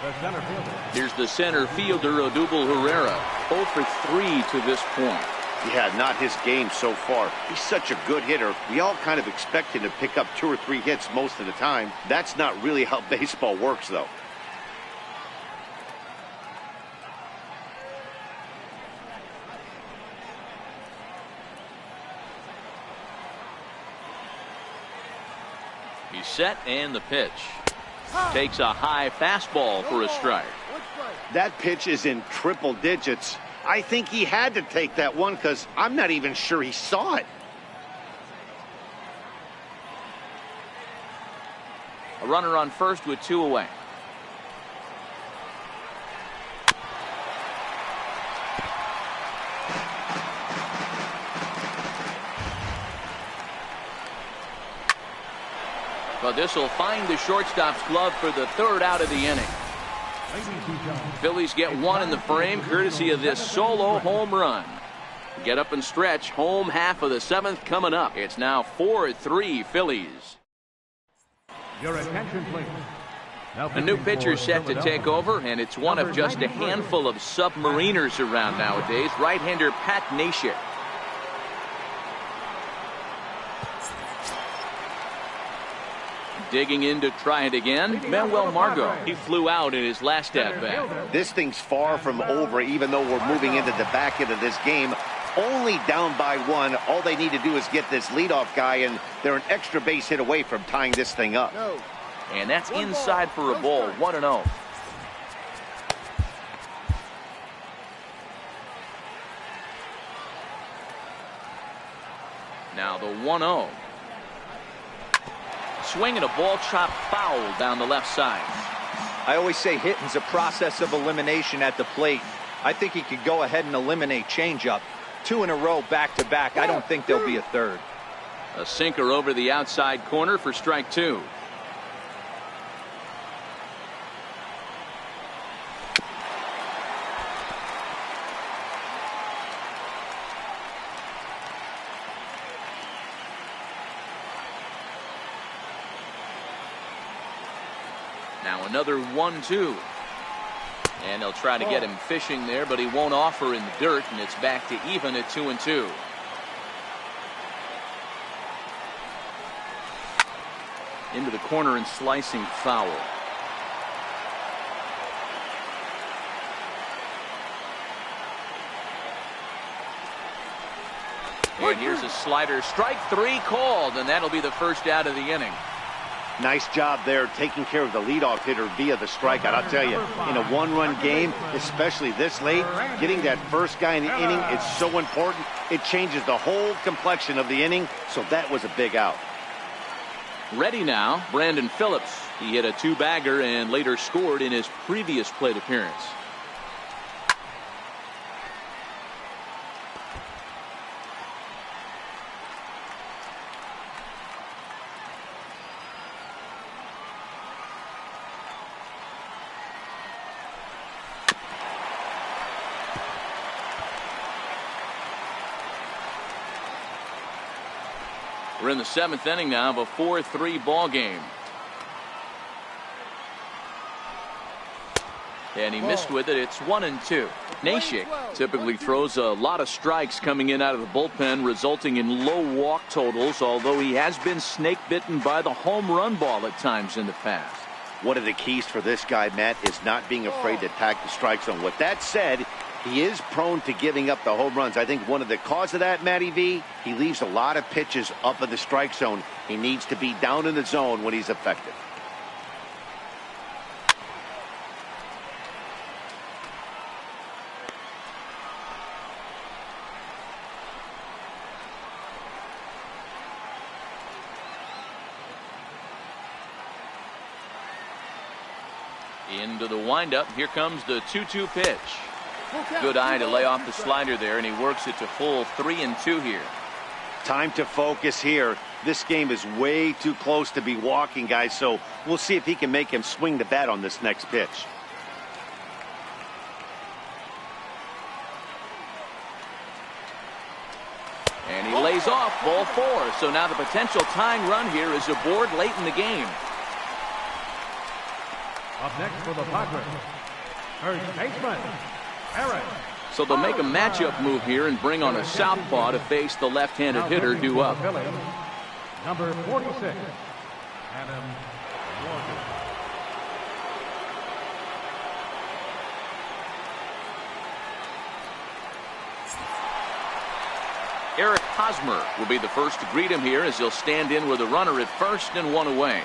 the center fielder. Here's the center fielder, Odubel Herrera. 0 for 3 to this point. Yeah, not his game so far. He's such a good hitter. We all kind of expect him to pick up 2 or 3 hits most of the time. That's not really how baseball works, though. He's set, and the pitch. Takes a high fastball for a strike. That pitch is in triple digits. I think he had to take that one because I'm not even sure he saw it. A runner on first with 2 away. But this will find the shortstop's glove for the 3rd out of the inning. Phillies get 1 in the frame courtesy of this solo home run. Get up and stretch. Home half of the 7th coming up. It's now 4-3 Phillies. Your attention, please. A new pitcher set to take over, and it's one of just a handful of submariners around nowadays. Right-hander Pat Neshek. Digging in to try it again, Manuel Margot. He flew out in his last at-bat. This thing's far from over, even though we're moving into the back end of this game. Only down by 1. All they need to do is get this leadoff guy, and they're an extra base hit away from tying this thing up. And that's inside for a ball. 1-0. Now the 1-0. Swinging a ball chopped foul down the left side. I always say hitting's a process of elimination at the plate. I think he could go ahead and eliminate changeup. 2 in a row back-to-back. I don't think there'll be a third. A sinker over the outside corner for strike 2. Now another 1-2. And they'll try to get him fishing there, but he won't offer in the dirt, and it's back to even at 2-2. Into the corner and slicing foul. And here's a slider. Strike 3 called, and that'll be the first out of the inning. Nice job there taking care of the leadoff hitter via the strikeout. I'll tell you, in a 1-run game, especially this late, getting that first guy in the inning is so important. It changes the whole complexion of the inning, so that was a big out. Ready now, Brandon Phillips. He hit a 2-bagger and later scored in his previous plate appearance. We're in the 7th inning now of a 4-3 ball game. And he missed with it. It's 1-2. Neshek typically throws a lot of strikes coming in out of the bullpen, resulting in low walk totals, although he has been snake bitten by the home run ball at times in the past. One of the keys for this guy, Matt, is not being afraid to attack the strike zone. With that said, he is prone to giving up the home runs. I think one of the cause of that, Matty V, he leaves a lot of pitches up in the strike zone. He needs to be down in the zone when he's effective. Into the windup. Here comes the 2-2 pitch. Good eye to lay off the slider there, and he works it to full 3-2 here. Time to focus here. This game is way too close to be walking, guys, so we'll see if he can make him swing the bat on this next pitch. And he lays off ball 4. So now the potential tying run here is aboard late in the game. Up next for the Padres, first baseman, Eric. So they'll make a matchup move here and bring on a southpaw to face the left-handed hitter due up. Phillies, number 46, Adam Morgan. Eric Hosmer will be the first to greet him here as he'll stand in with a runner at first and one away.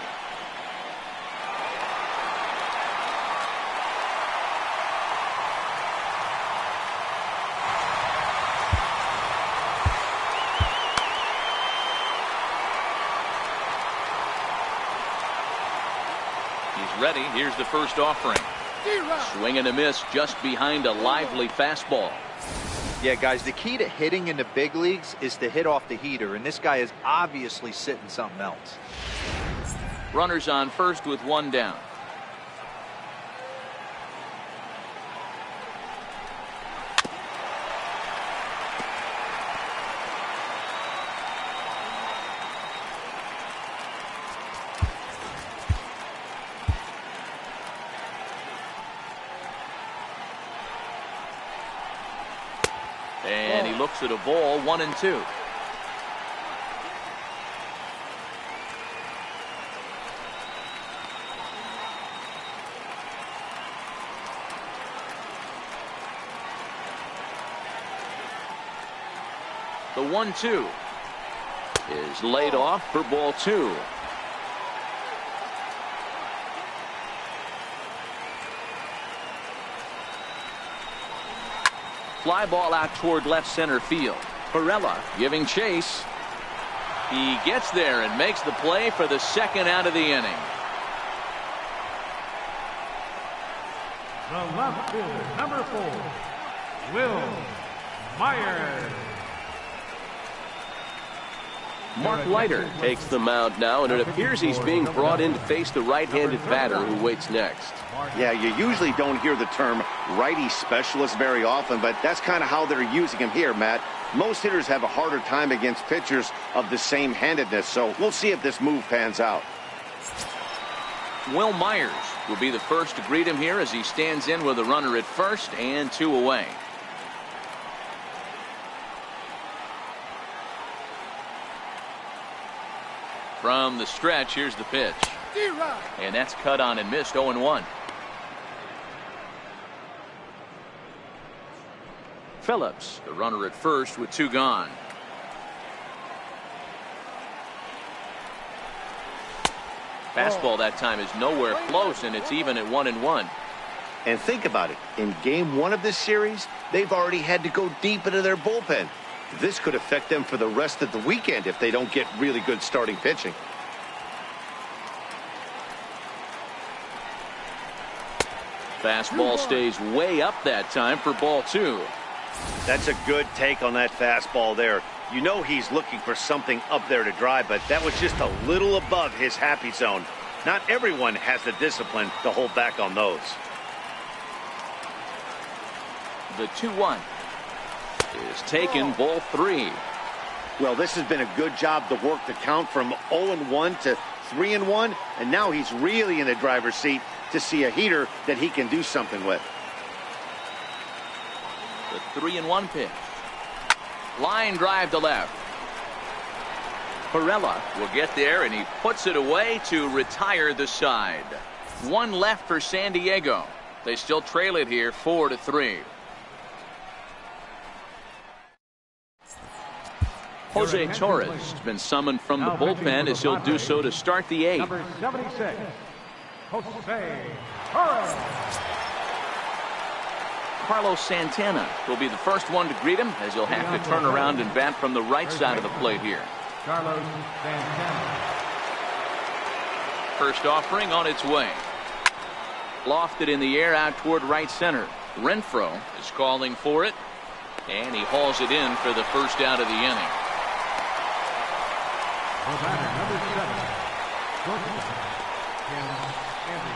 Ready. Here's the first offering. Swing and a miss just behind a lively fastball. Yeah, guys, the key to hitting in the big leagues is to hit off the heater, and this guy is obviously sitting something else. Runners on first with one down. And he looks at a ball, 1-2. The 1-2 is laid off for ball 2. Fly ball out toward left center field. Perella giving chase. He gets there and makes the play for the second out of the inning. The left fielder, number 4, Will Myers. Mark Leiter takes the mound now, and it appears he's being brought in to face the right-handed batter who waits next. Yeah, you usually don't hear the term righty specialist very often, but that's kind of how they're using him here, Matt. Most hitters have a harder time against pitchers of the same handedness, so we'll see if this move pans out. Will Myers will be the first to greet him here as he stands in with a runner at first and 2 away. From the stretch, here's the pitch. And that's cut on and missed, 0-1. Phillips, the runner at first with 2 gone. Fastball that time is nowhere close, and it's even at 1-1. And think about it. In game 1 of this series, they've already had to go deep into their bullpen. This could affect them for the rest of the weekend if they don't get really good starting pitching. Fastball stays way up that time for ball 2. That's a good take on that fastball there. You know he's looking for something up there to drive, but that was just a little above his happy zone. Not everyone has the discipline to hold back on those. The 2-1 is taken, ball 3. Well, this has been a good job to work the count from 0-1 to 3-1, and now he's really in the driver's seat to see a heater that he can do something with. The 3-1 pitch. Line drive to left. Pirela will get there, and he puts it away to retire the side. One left for San Diego. They still trail it here 4-3. Jose Torres has been summoned from the bullpen as he'll do so to start the 8th. Number 76, Jose Torres. Carlos Santana will be the first one to greet him as he'll have to turn around and bat from the right side of the plate here. Carlos Santana. First offering on its way. Lofted in the air out toward right center. Renfroe is calling for it, and he hauls it in for the first out of the inning. Number 7, shortstop, Tim Anderson.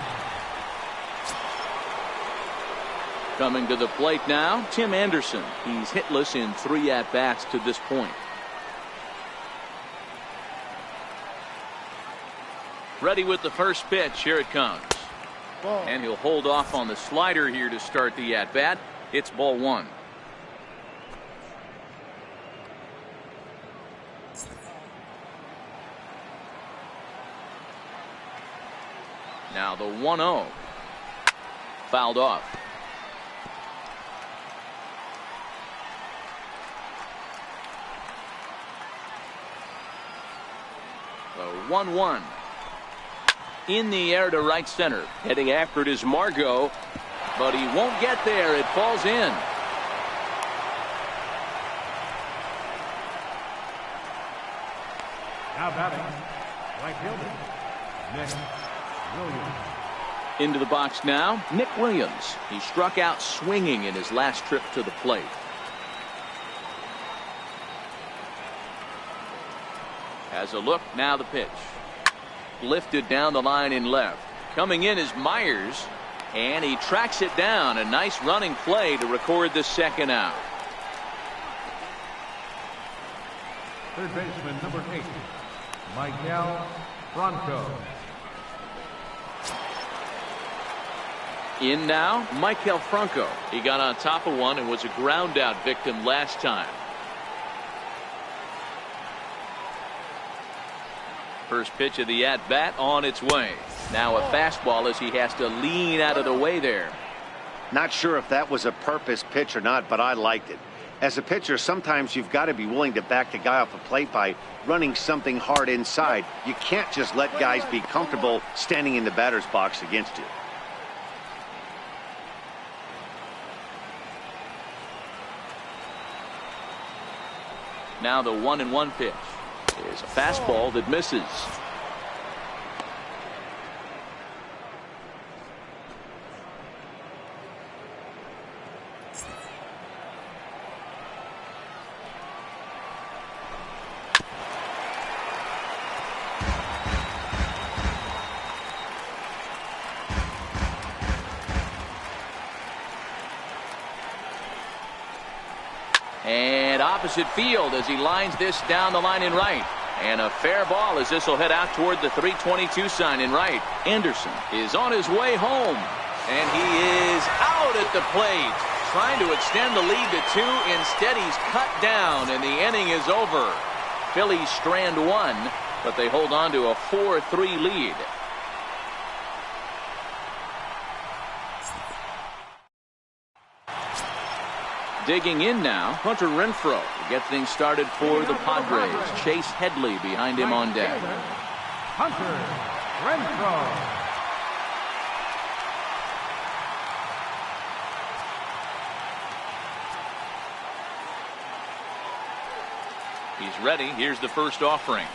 Coming to the plate now, Tim Anderson. He's hitless in 3 at-bats to this point. Ready with the first pitch. Here it comes. Ball. And he'll hold off on the slider here to start the at-bat. It's ball 1. Now the 1-0. Fouled off. The 1-1. In the air to right center. Heading after it is Margot. But he won't get there. It falls in. Now batting, right fielder, Nick Williams. Into the box now, Nick Williams. He struck out swinging in his last trip to the plate. Has a look, now the pitch. Lifted down the line in left. Coming in is Myers, and he tracks it down. A nice running play to record the second out. Third baseman, number 8, Miguel Franco. In now, Maikel Franco. He got on top of one and was a ground out victim last time. First pitch of the at-bat on its way. Now a fastball as he has to lean out of the way there. Not sure if that was a purpose pitch or not, but I liked it. As a pitcher, sometimes you've got to be willing to back the guy off a plate by running something hard inside. You can't just let guys be comfortable standing in the batter's box against you. Now the 1-1 pitch is a fastball that misses. And opposite field as he lines this down the line in right. And a fair ball as this will head out toward the 322 sign in right. Anderson is on his way home. And he is out at the plate. Trying to extend the lead to 2. Instead, he's cut down, and the inning is over. Phillies strand 1, but they hold on to a 4-3 lead. Digging in now, Hunter Renfroe to get things started for the Padres. Chase Headley behind him on deck. Hunter Renfroe. He's ready. Here's the first offering.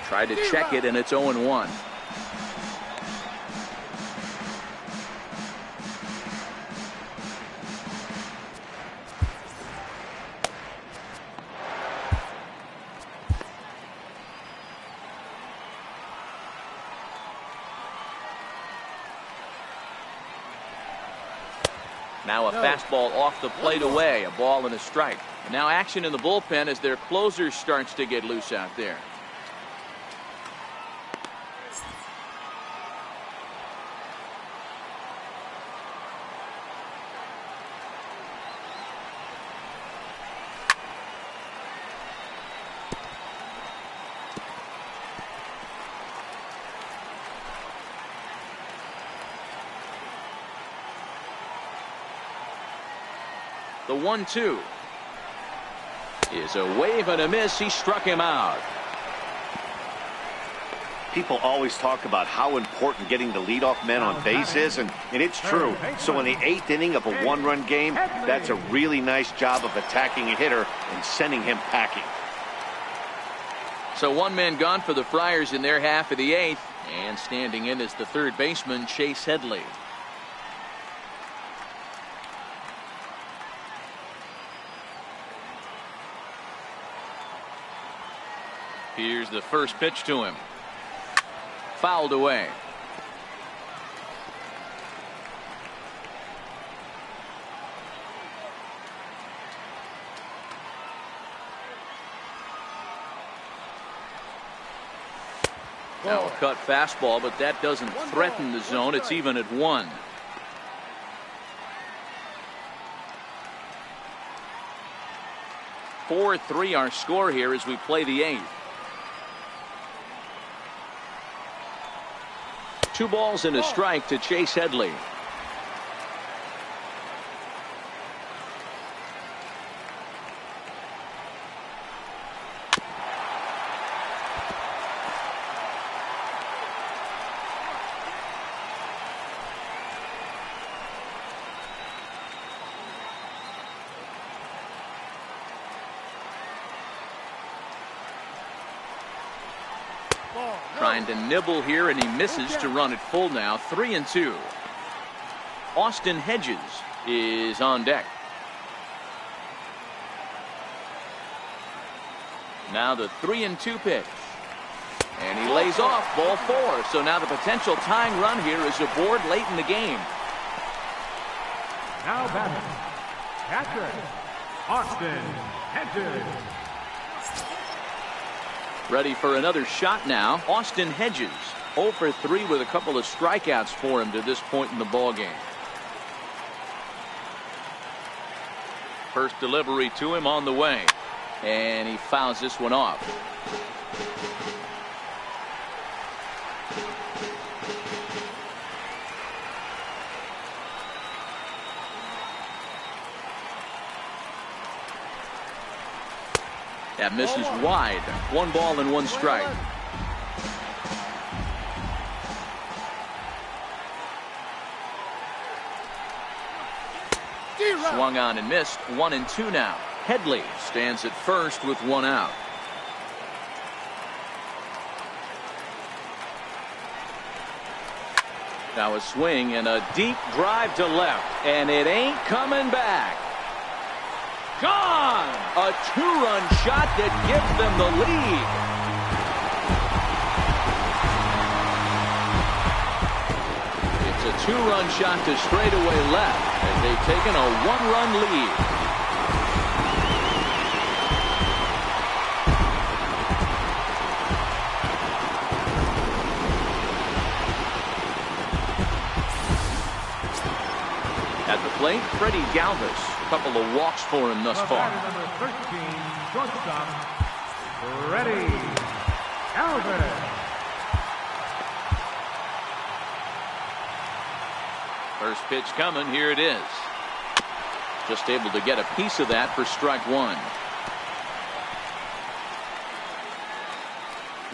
Tried to check it, and it's 0-1. Now a fastball off the plate away, a ball and a strike. And now action in the bullpen as their closer starts to get loose out there. The 1-2 is a wave and a miss. He struck him out. People always talk about how important getting the leadoff man on base is, and it's true. So in the 8th inning of a one-run game, that's a really nice job of attacking a hitter and sending him packing. So one man gone for the Friars in their half of the 8th, and standing in is the third baseman, Chase Headley. Here's the first pitch to him. Fouled away. Now a cut fastball, but that doesn't threaten the zone. It's even at 1. (4-3) our score here as we play the 8th. 2 balls and a strike to Chase Headley. Trying to nibble here, and he misses to run it full now. 3-2. Austin Hedges is on deck. Now the 3-2 pitch. And he lays off ball 4. So now the potential tying run here is aboard late in the game. Now batting, catcher, Austin Hedges. Ready for another shot now. Austin Hedges 0 for 3 with a couple of strikeouts for him to this point in the ball game. First delivery to him on the way, and he fouls this one off. That misses wide. 1 ball and 1 strike. Swung on and missed. 1-2 now. Headley stands at first with 1 out. Now a swing and a deep drive to left, and it ain't coming back. Gone! A 2-run shot that gives them the lead. It's a 2-run shot to straightaway left as they've taken a 1-run lead. At the plate, Freddie Galvis. Couple of walks for him thus far. Number 13, shortstop, Freddie Galvis. First pitch coming. Here it is. Just able to get a piece of that for strike 1.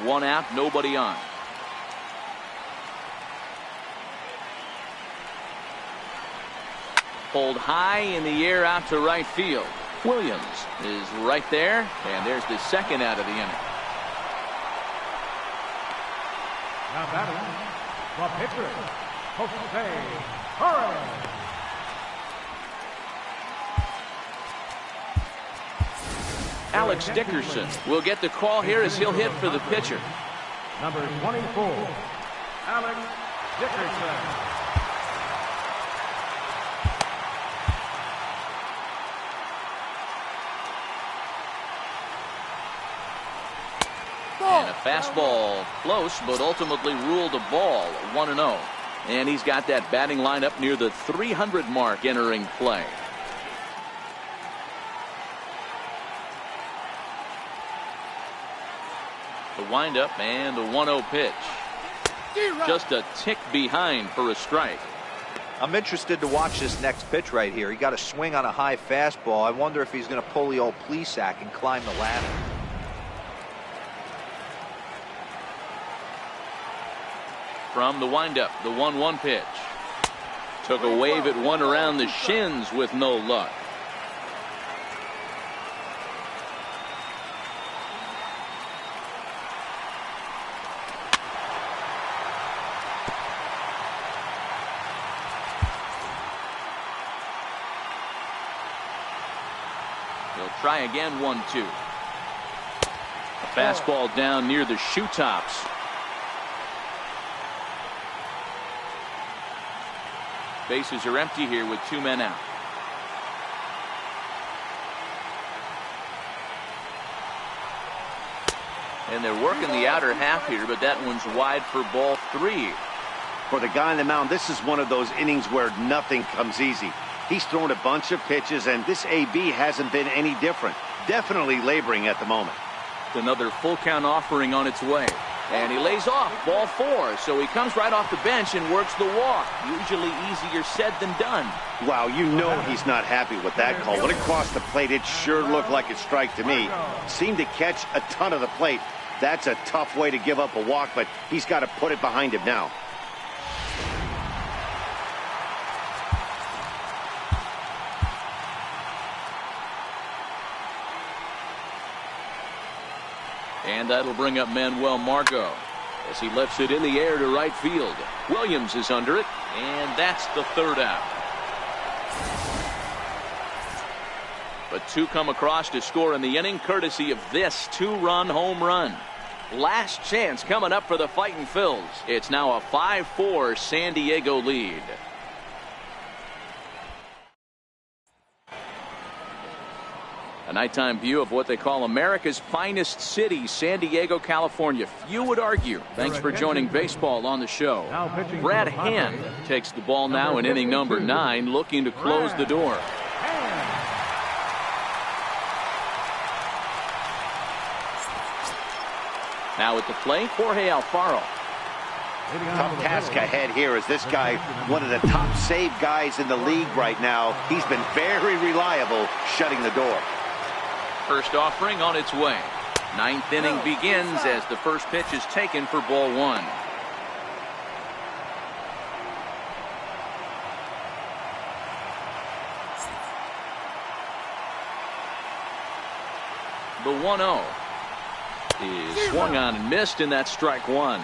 1 out, nobody on. Pulled high in the air out to right field. Williams is right there, and there's the second out of the inning. Now batting, the pitcher, Jose Torres. Alex Dickerson will get the call here as he'll hit for the pitcher. Number 24, Alex Dickerson. And a fastball close, but ultimately ruled a ball. 1-0. And he's got that batting lineup near the 300 mark entering play. The windup and the 1-0 pitch. Just a tick behind for a strike. I'm interested to watch this next pitch right here. He got a swing on a high fastball. I wonder if he's going to pull the old Plesac and climb the ladder. From the windup, the 1-1 pitch. Took a wave at one around the shins with no luck. He'll try again. 1-2. A fastball down near the shoe tops. Bases are empty here with 2 men out. And they're working the outer half here, but that one's wide for ball 3. For the guy on the mound, this is one of those innings where nothing comes easy. He's thrown a bunch of pitches, and this AB hasn't been any different. Definitely laboring at the moment. Another full count offering on its way. And he lays off. Ball 4. So he comes right off the bench and works the walk. Usually easier said than done. Wow, you know he's not happy with that call. When it crossed the plate, it sure looked like a strike to me. Seemed to catch a ton of the plate. That's a tough way to give up a walk, but he's got to put it behind him now. And that'll bring up Manuel Margot as he lifts it in the air to right field. Williams is under it, and that's the 3rd out. But 2 come across to score in the inning, courtesy of this 2-run home run. Last chance coming up for the Fightin' Phils. It's now a 5-4 San Diego lead. A nighttime view of what they call America's finest city, San Diego, California. Few would argue. Thanks for joining baseball on the show. Brad Hand takes the ball now in inning number 9, looking to close the door. Now at the plate, Jorge Alfaro. Tough task ahead here as this guy, one of the top save guys in the league right now. He's been very reliable shutting the door. First offering on its way. 9th inning begins as the first pitch is taken for ball 1. The 1-0 is swung on and missed, and that's strike 1.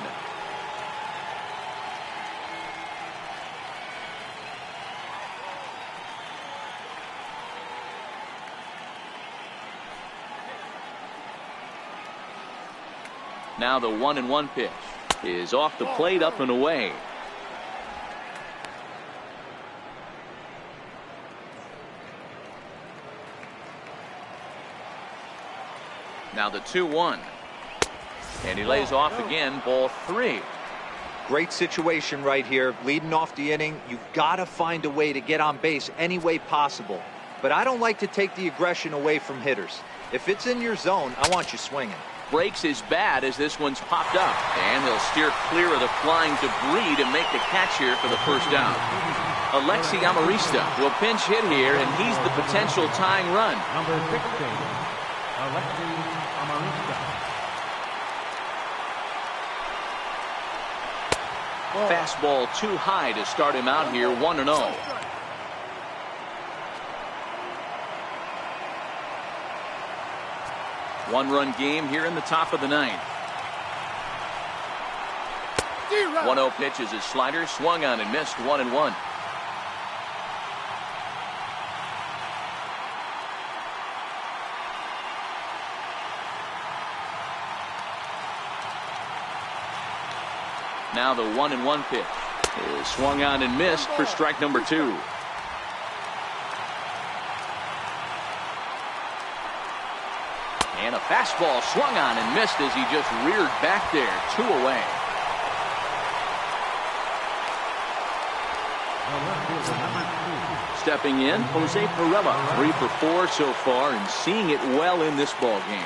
Now the 1-1 pitch is off the plate, up and away. Now the 2-1. And he lays off again, ball 3. Great situation right here, leading off the inning. You've got to find a way to get on base any way possible. But I don't like to take the aggression away from hitters. If it's in your zone, I want you swinging. Breaks is bad as this one's popped up, and he'll steer clear of the flying debris to make the catch here for the first out. Alexi Amarista will pinch hit here, and he's the potential tying run. Number 16, Alexi Amarista. Fastball too high to start him out here. 1-0. One-run game here in the top of the 9th. 1-0 pitch is his slider, swung on and missed. 1-1. Now the 1-1 pitch is swung on and missed for strike number 2. And a Fastball swung on and missed as he just reared back there. 2 away. Stepping in, Jose Perella, 3 for 4 so far and seeing it well in this ball game.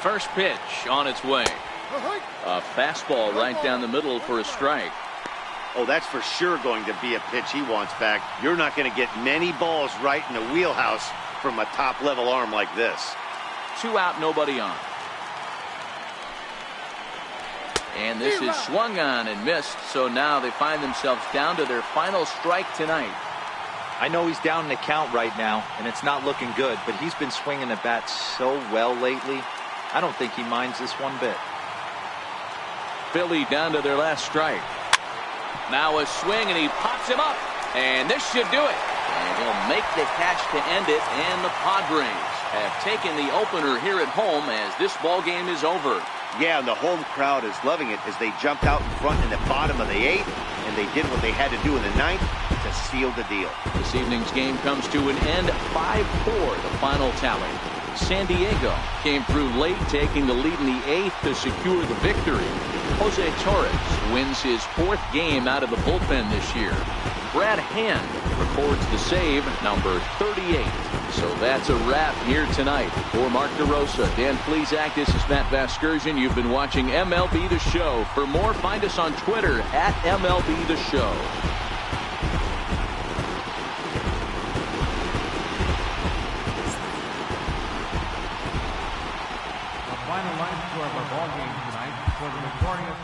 First pitch on its way. A fastball right down the middle for a strike. Oh, that's for sure going to be a pitch he wants back. You're not going to get many balls right in the wheelhouse from a top-level arm like this. 2 out, nobody on. And this is swung on and missed, so now they find themselves down to their final strike tonight. I know he's down in the count right now, and it's not looking good, but he's been swinging the bat so well lately. I don't think he minds this one bit. Philly down to their last strike. Now a swing, and he pops him up, and this should do it. And he'll make the catch to end it, and the Padres have taken the opener here at home as this ball game is over. Yeah, and the home crowd is loving it as they jumped out in front in the bottom of the 8th, and they did what they had to do in the 9th to seal the deal. This evening's game comes to an end, 5-4, the final tally. San Diego came through late, taking the lead in the 8th to secure the victory. Jose Torres wins his 4th game out of the bullpen this year. Brad Hand records the save, number 38. So that's a wrap here tonight. For Mark DeRosa, Dan Plesac, this is Matt Vasgersian. You've been watching MLB The Show. For more, find us on Twitter at MLB The Show. The final line score of our ball game tonight for the victorious